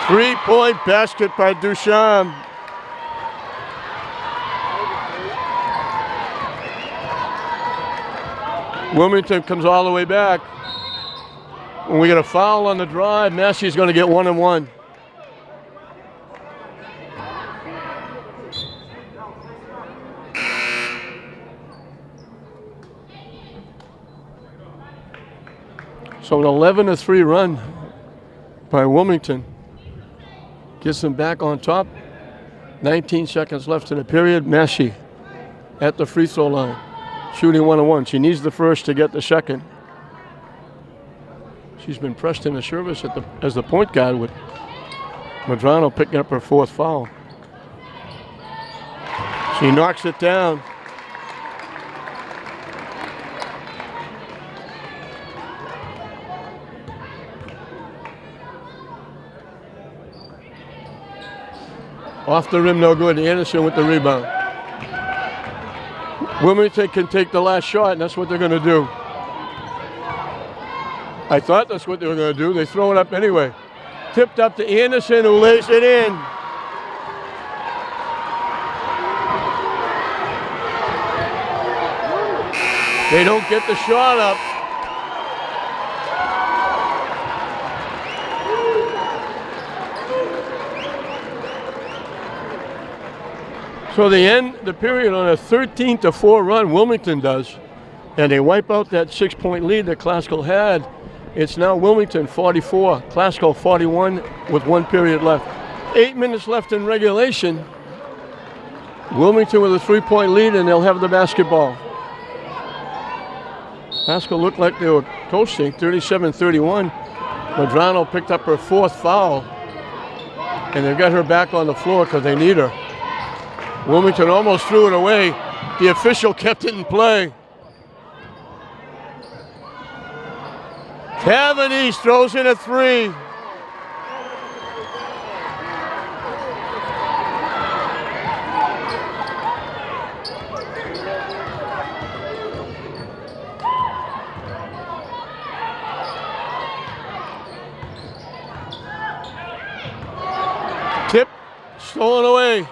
3-point basket by Duchamp. Wilmington comes all the way back. When we get a foul on the drive, Massey's going to get 1 and 1. So an 11-3 run by Wilmington gets them back on top. 19 seconds left in the period. Massey at the free throw line, shooting 1 and 1. She needs the first to get the second. She's been pressed in the service as the point guard, with Medrano picking up her 4th foul. She knocks it down. Off the rim, no good. Anderson with the rebound. Wilmington can take the last shot, and that's what they're going to do. I thought that's what they were going to do. They throw it up anyway. Tipped up to Anderson, who lays it in. They don't get the shot up. So they end the period on a 13-4 run, Wilmington does, and they wipe out that 6-point lead that Classical had. It's now Wilmington 44, Classical 41 with 1 period left. 8 minutes left in regulation. Wilmington with a 3-point lead, and they'll have the basketball. Classical looked like they were coasting, 37-31. Medrano picked up her 4th foul, and they've got her back on the floor because they need her. Wilmington almost threw it away. The official kept it in play. Cavanese throws in a 3. Tip, stolen away.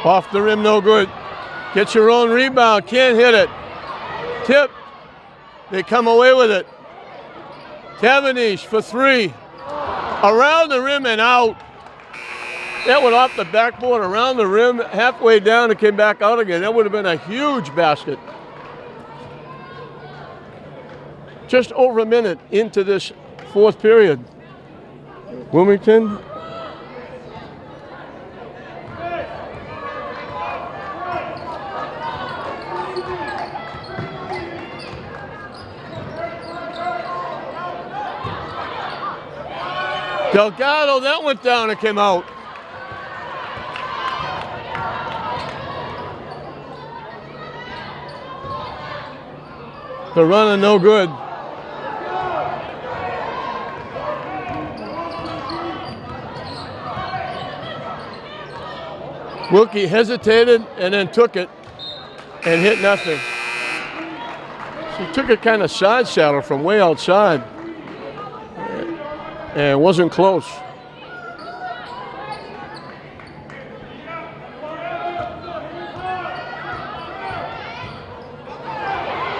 Off the rim, no good. Gets your own rebound, can't hit it. Tip, they come away with it. Cavanese for 3. Around the rim and out. That went off the backboard, around the rim, halfway down, and came back out again. That would have been a huge basket. Just over a minute into this 4th period. Wilmington Delgado, that went down and came out. The running no good. Wilkie hesitated and then took it and hit nothing. She took a kind of side saddle from way outside. And it wasn't close.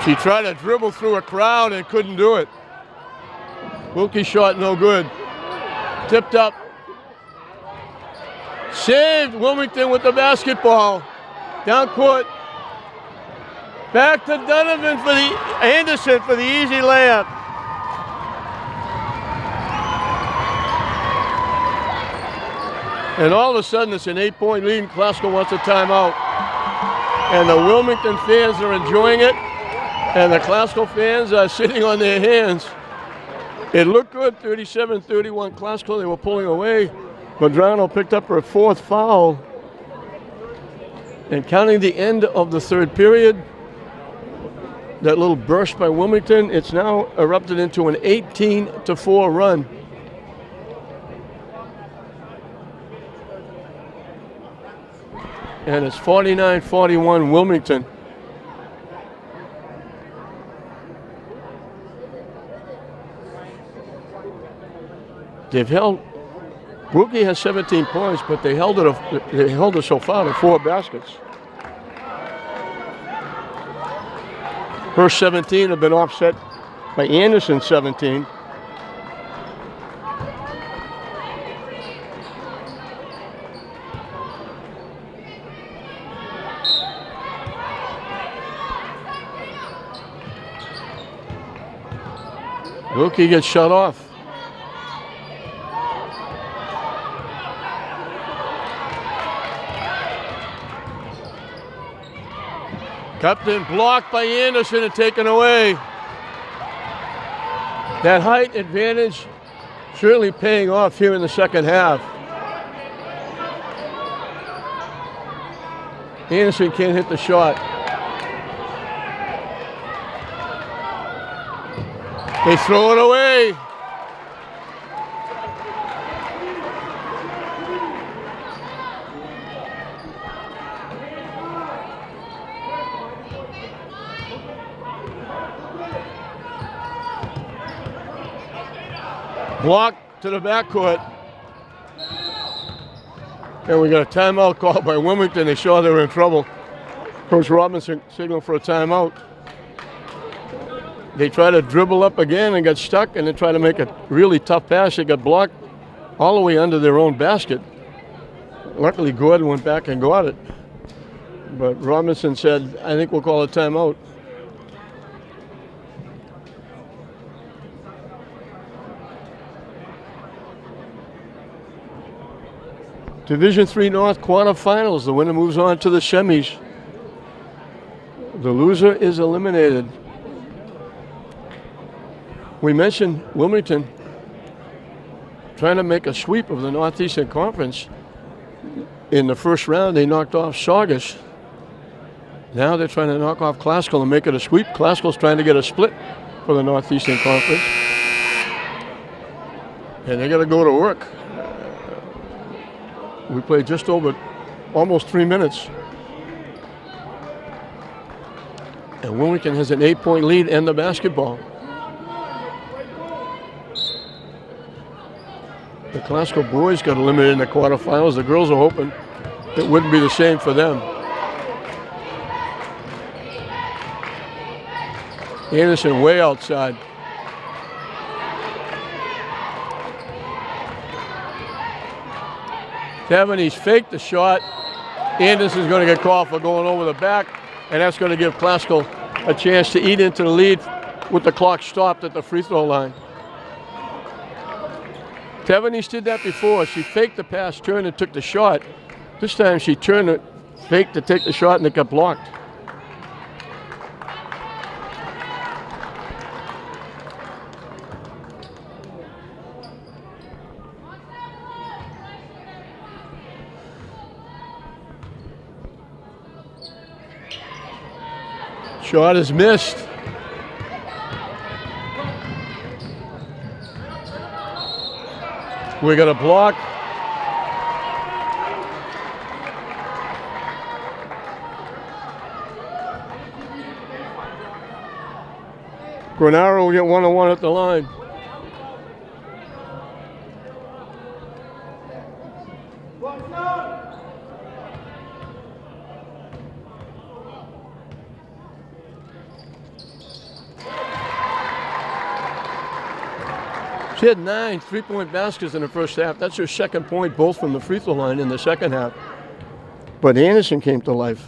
She tried to dribble through a crowd and couldn't do it. Wilkie shot no good. Tipped up. Saved. Wilmington with the basketball. Down court. Back to Donovan for the Anderson for the easy layup. And all of a sudden, it's an 8-point lead, and Classical wants a timeout. And the Wilmington fans are enjoying it, and the Classical fans are sitting on their hands. It looked good, 37-31 Classical. They were pulling away. Medrano picked up her 4th foul. And counting the end of the 3rd period, that little burst by Wilmington, it's now erupted into an 18-4 run. And it's 49-41 Wilmington. They've held. Wilkie has 17 points, but they held it so far to 4 baskets. Her 17 have been offset by Anderson's 17. Wilkie gets shut off. Captain blocked by Anderson and taken away. That height advantage certainly paying off here in the second half. Anderson can't hit the shot. They throw it away. Blocked to the backcourt. And we got a timeout called by Wilmington. They saw they were in trouble. Coach Robinson signaled for a timeout. They tried to dribble up again and got stuck, and they tried to make a really tough pass. They got blocked all the way under their own basket. Luckily, Gordon went back and got it. But Robinson said, I think we'll call a timeout. Division III North quarterfinals. The winner moves on to the semis. The loser is eliminated. We mentioned Wilmington trying to make a sweep of the Northeastern Conference. In the first round, they knocked off Saugus. Now they're trying to knock off Classical and make it a sweep. Classical's trying to get a split for the Northeastern Conference. And they got to go to work. We played just over almost 3 minutes. And Wilmington has an 8-point lead and the basketball. The Classical boys got eliminated in the quarterfinals. The girls are hoping it wouldn't be the same for them. Anderson way outside. Tavanese faked the shot. Anderson's going to get called for going over the back, and that's going to give Classical a chance to eat into the lead with the clock stopped at the free throw line. Tavanese did that before. She faked the pass, turned and took the shot. This time she turned it, faked to take the shot, and it got blocked. Shot is missed. We got a block. Granaro will get 1-on-1 at the line. She had 9 3-point baskets in the first half. That's her second point, both from the free throw line in the second half. But Anderson came to life,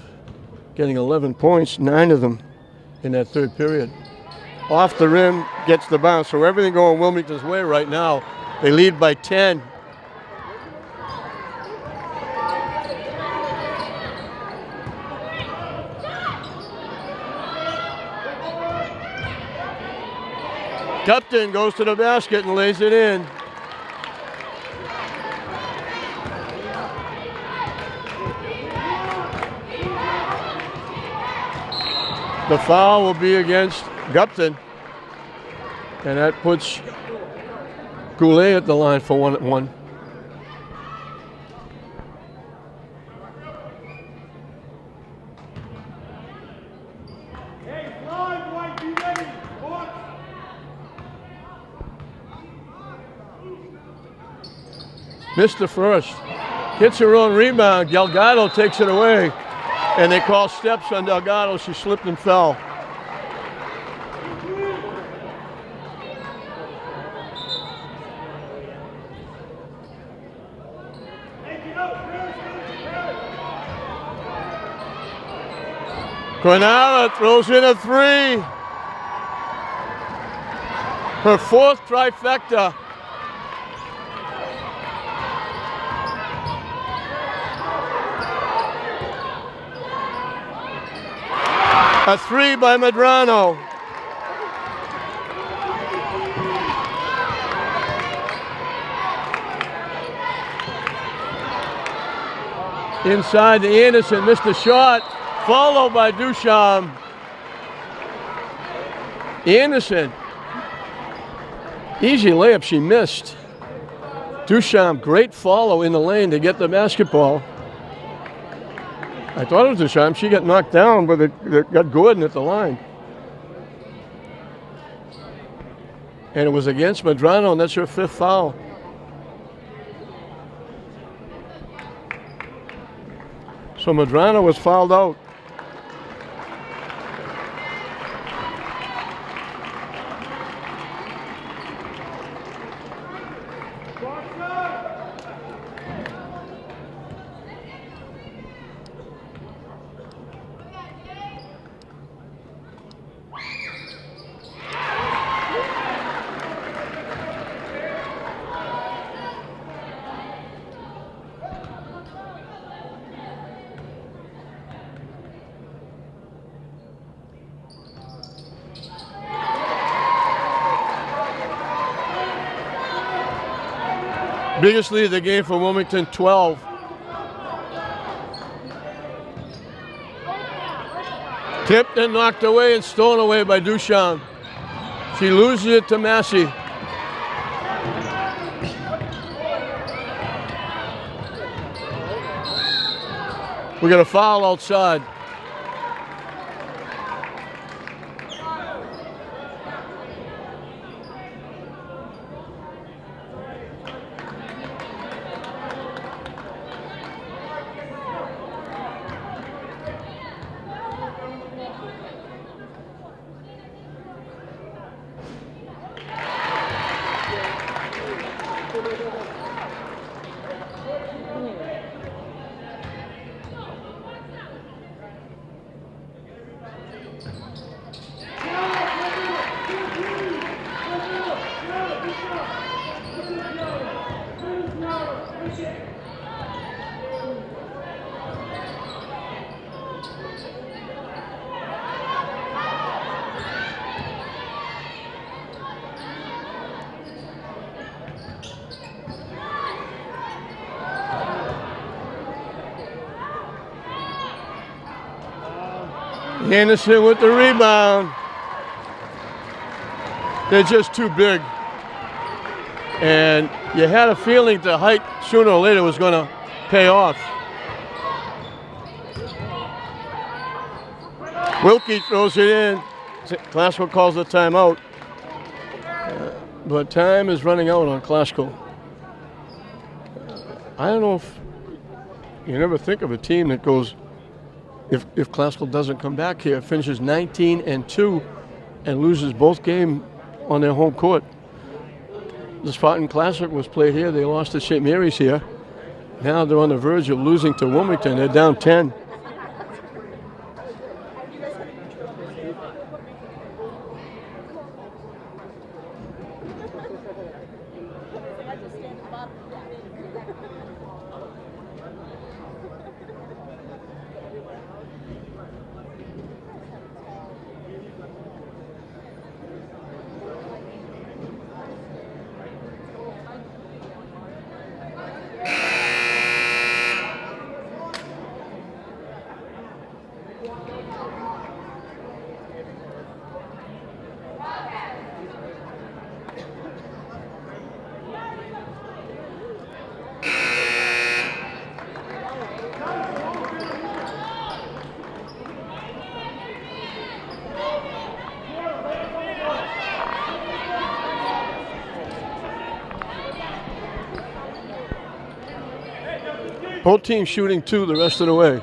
getting 11 points, 9 of them in that third period. Off the rim, gets the bounce. So everything going Wilmington's way right now. They lead by 10. Upton goes to the basket and lays it in. The foul will be against Gupton, and that puts Goulet at the line for 1-1. Missed the first. Hits her own rebound. Delgado takes it away. And they call steps on Delgado. She slipped and fell. Cornala throws in a three. Her fourth trifecta. A three by Medrano. Inside to Anderson, missed the shot. Followed by Duchamp. Anderson. Easy layup, she missed. Duchamp, great follow in the lane to get the basketball. I thought it was Duchamp. She got knocked down, but it got Gordon at the line. And it was against Medrano, and that's her fifth foul. So Medrano was fouled out. Biggest lead of the game for Wilmington, 12. Tipped and knocked away and stolen away by Duchamp. She loses it to Massey. We got a foul outside. Anderson with the rebound. They're just too big. And you had a feeling the height sooner or later was going to pay off. Wilkie throws it in. Classical calls the timeout. But time is running out on Classical. I don't know if you never think of a team that goes, if Classical doesn't come back here, finishes 19-2 and loses both games on their home court. The Spartan Classic was played here. They lost to St. Mary's here. Now they're on the verge of losing to Wilmington. They're down 10. Both teams shooting 2 the rest of the way.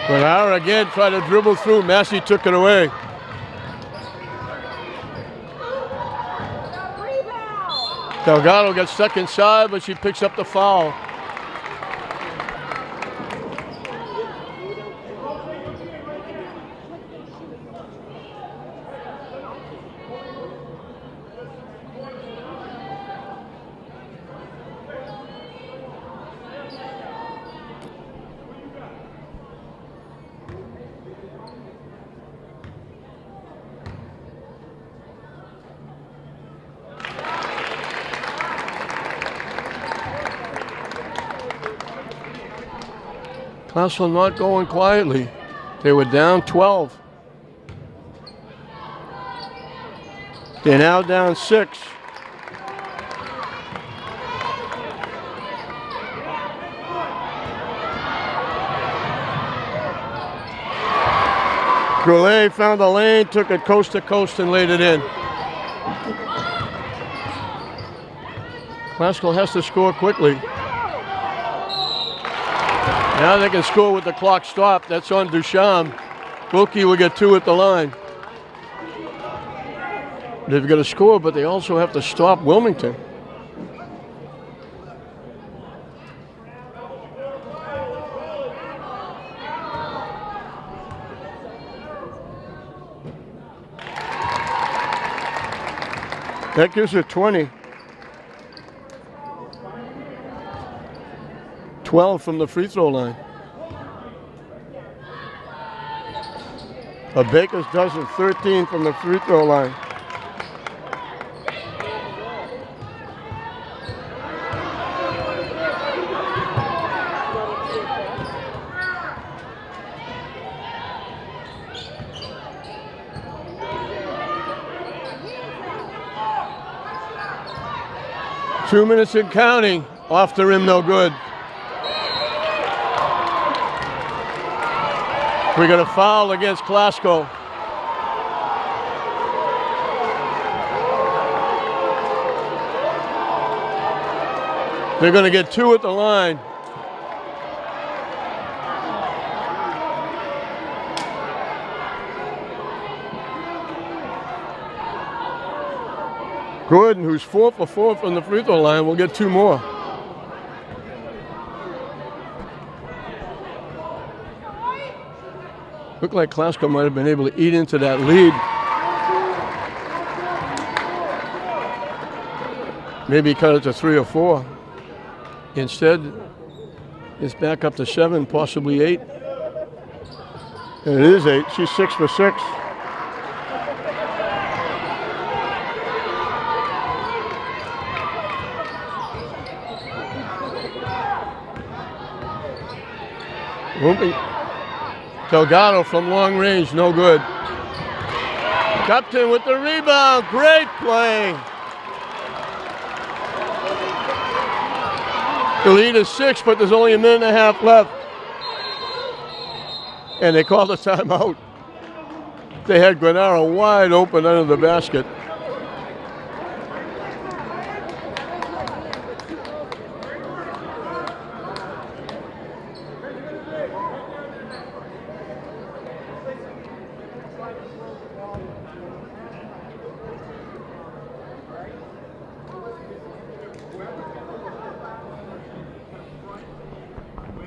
Guevara again tried to dribble through. Massey took it away. Delgado gets stuck inside, but she picks up the foul. Classville not going quietly. They were down 12. They're now down 6. Goulet found the lane, took it coast to coast and laid it in. Classical has to score quickly. Now they can score with the clock stopped. That's on Duchamp. Wilkie will get 2 at the line. They've got to score, but they also have to stop Wilmington. That gives it 20. 12 from the free throw line. A Baker's dozen, 13 from the free throw line. Two minutes and counting. Off the rim, no good. We got a foul against Glasgow. They're going to get 2 at the line. Gordon, who's 4 for 4 from the free throw line, will get 2 more. Looked like Glasgow might have been able to eat into that lead. Maybe cut it to 3 or 4. Instead, it's back up to 7, possibly 8. And it is 8. She's 6 for 6. Delgado from long range, no good. Upton with the rebound, great play. The lead is 6, but there's only a minute and a half left. And they called a timeout. They had Granara wide open under the basket.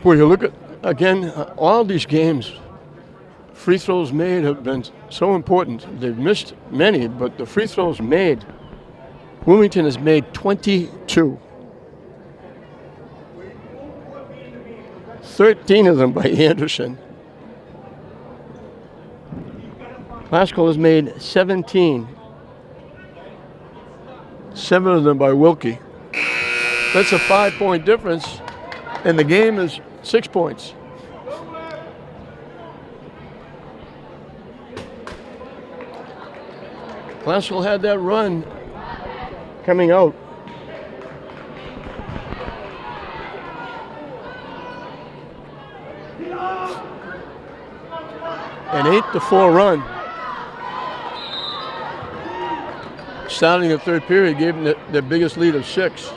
Boy, you look at, again, all these games, free throws made have been so important. They've missed many, but the free throws made, Wilmington has made 22. 13 of them by Anderson. Glasgow has made 17. 7 of them by Wilkie. That's a 5-point difference, and the game is 6 points. Glasgow had that run coming out. 8-4 run. Starting the third period gave them their biggest lead of 6.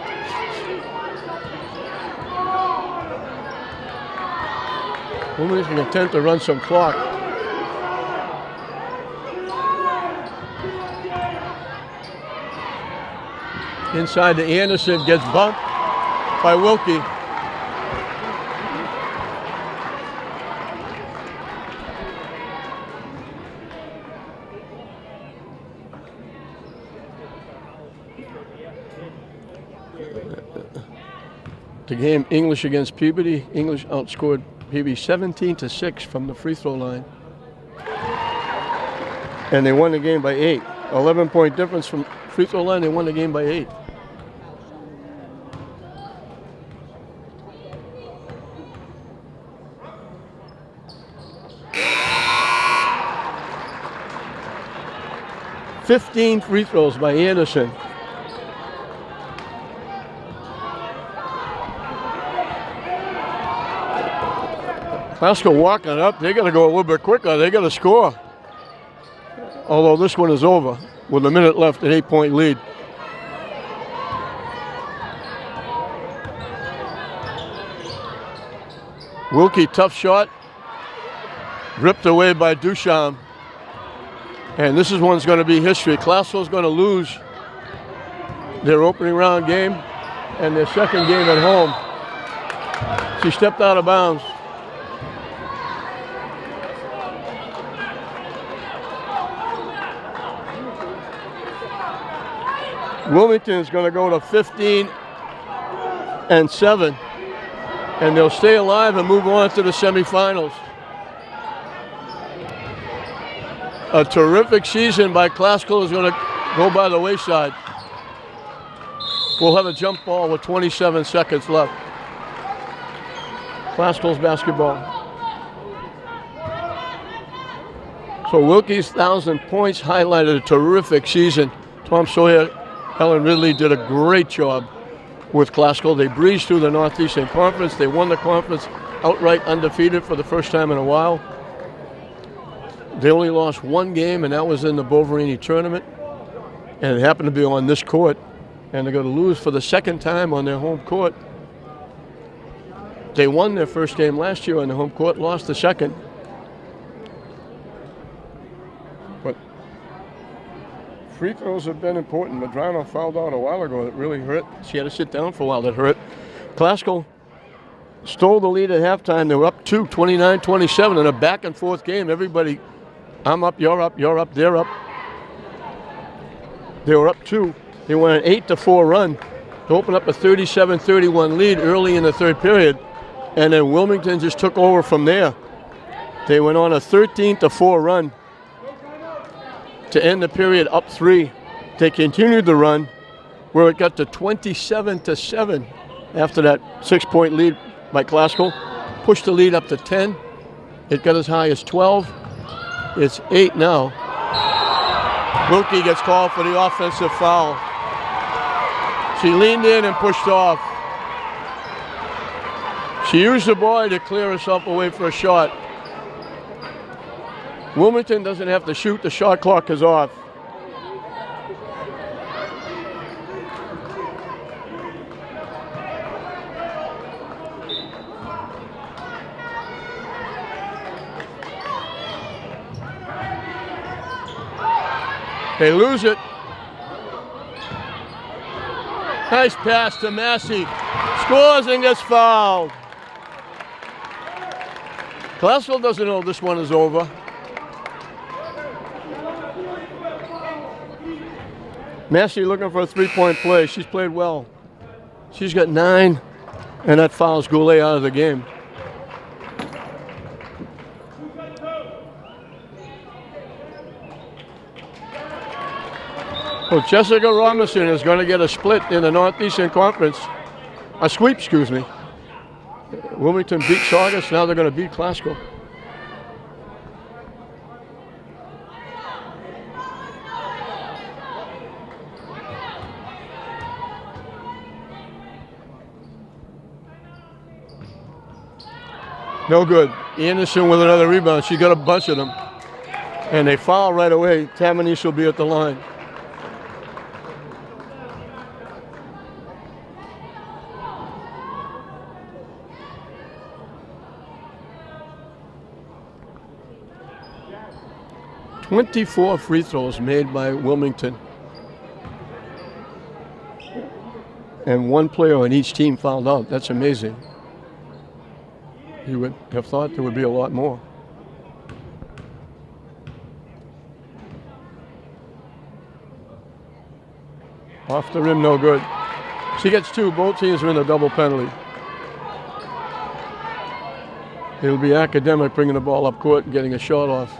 Wilmington can attempt to run some clock. Inside to Anderson, gets bumped by Wilkie. The game, English against Peabody. English outscored Peabody 17-6 from the free throw line. And they won the game by 8. 11-point difference from free throw line, they won the game by 8. "15 free throws by Anderson." Classical walking up. They got to go a little bit quicker. They got to score. Although this one is over with a minute left, an 8-point lead. Wilkie, tough shot. Ripped away by Duchamp. And this is one's going to be history. Classical's going to lose their opening round game and their second game at home. She stepped out of bounds. Wilmington is going to go to 15-7, and they'll stay alive and move on to the semifinals. A terrific season by Classical is going to go by the wayside. We'll have a jump ball with 27 seconds left. Classical's basketball. So Wilkie's 1,000 points highlighted a terrific season. Tom Sawyer, Helen Ridley did a great job with Classical. They breezed through the Northeastern Conference. They won the conference outright undefeated for the first time in a while. They only lost one game, and that was in the Boverini tournament. And it happened to be on this court. And they're going to lose for the second time on their home court. They won their first game last year on the home court, lost the second. But free throws have been important. Madrano fouled out a while ago. That really hurt. She had to sit down for a while. That hurt. Classical stole the lead at halftime. They were up 2, 29-27 in a back-and-forth game. Everybody, I'm up, you're up, they're up. They were up 2. They went an 8-4 run to open up a 37-31 lead early in the third period. And then Wilmington just took over from there. They went on a 13-4 run to end the period up 3. They continued the run where it got to 27-7 after that 6-point lead by Classical. Pushed the lead up to 10. It got as high as 12. It's 8 now. Wilkie gets called for the offensive foul. She leaned in and pushed off. She used the boy to clear herself away for a shot. Wilmington doesn't have to shoot. The shot clock is off. They lose it. Nice pass to Massey. Scores and gets fouled. Classical doesn't know this one is over. Massey looking for a 3-point play. She's played well. She's got 9, and that fouls Goulet out of the game. Well, Jessica Robinson is going to get a split in the Northeastern Conference. A sweep, excuse me. Wilmington beat Saugus. Now they're going to beat Classical. No good. Anderson with another rebound. She got a bunch of them. And they foul right away. Tammany will be at the line. "24 free throws made by Wilmington. And one player on each team fouled out. That's amazing. You would have thought there would be a lot more. Off the rim, no good. She gets 2. Both teams are in a double penalty. It'll be Academic bringing the ball up court and getting a shot off.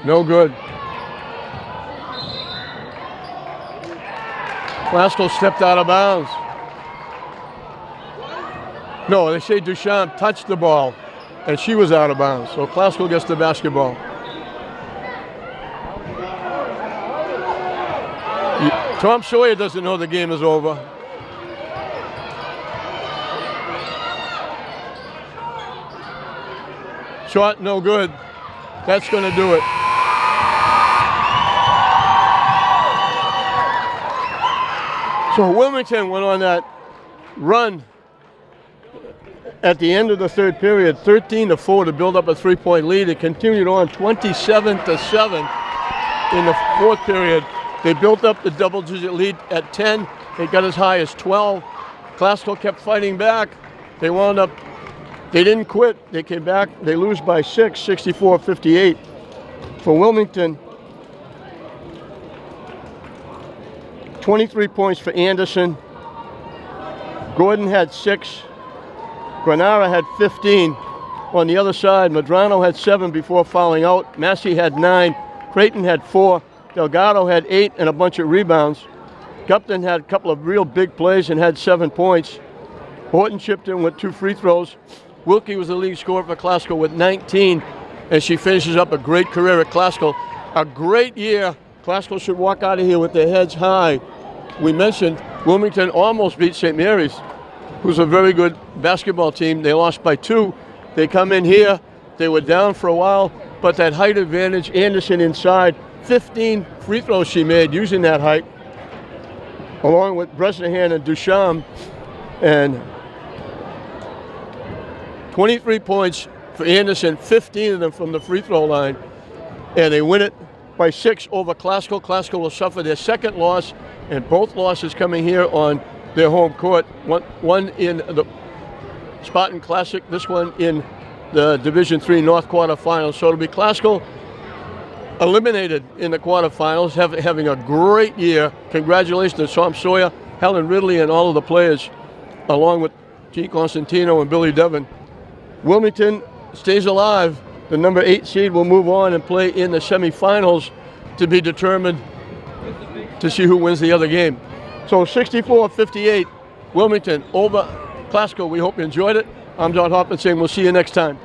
No good. Classical stepped out of bounds. No, they say Duchamp touched the ball, and she was out of bounds. So Classical gets the basketball. Tom Sawyer doesn't know the game is over. Shot, no good. That's going to do it. So Wilmington went on that run at the end of the third period, 13-4 to build up a 3-point lead. It continued on 27-7 in the fourth period. They built up the double-digit lead at 10. They got as high as 12. Classical kept fighting back. They didn't quit. They came back. They lose by 6, 64-58. For Wilmington, 23 points for Anderson. Gordon had 6. Granara had 15. On the other side, Medrano had 7 before fouling out. Massey had 9. Creighton had 4. Delgado had 8 and a bunch of rebounds. Gupton had a couple of real big plays and had 7 points. Horton chipped in with 2 free throws. Wilkie was the lead scorer for Classical with 19, and she finishes up a great career at Classical. A great year. Classical should walk out of here with their heads high. We mentioned Wilmington almost beat St. Mary's, who's a very good basketball team. They lost by 2. They come in here. They were down for a while, but that height advantage, Anderson inside, 15 free throws she made using that height, along with Bresnahan and Duchamp, and 23 points for Anderson, 15 of them from the free throw line, and they win it by 6 over Classical. Classical will suffer their second loss, and both losses coming here on their home court. One in the Spartan Classic, this one in the Division III North quarterfinals. So it'll be Classical eliminated in the quarterfinals, having a great year. Congratulations to Tom Sawyer, Helen Ridley, and all of the players, along with Gene Constantino and Billy Devon. Wilmington stays alive. The number 8 seed will move on and play in the semifinals to be determined to see who wins the other game. So 64-58, Wilmington over Classical. We hope you enjoyed it. I'm John Hoffman saying we'll see you next time.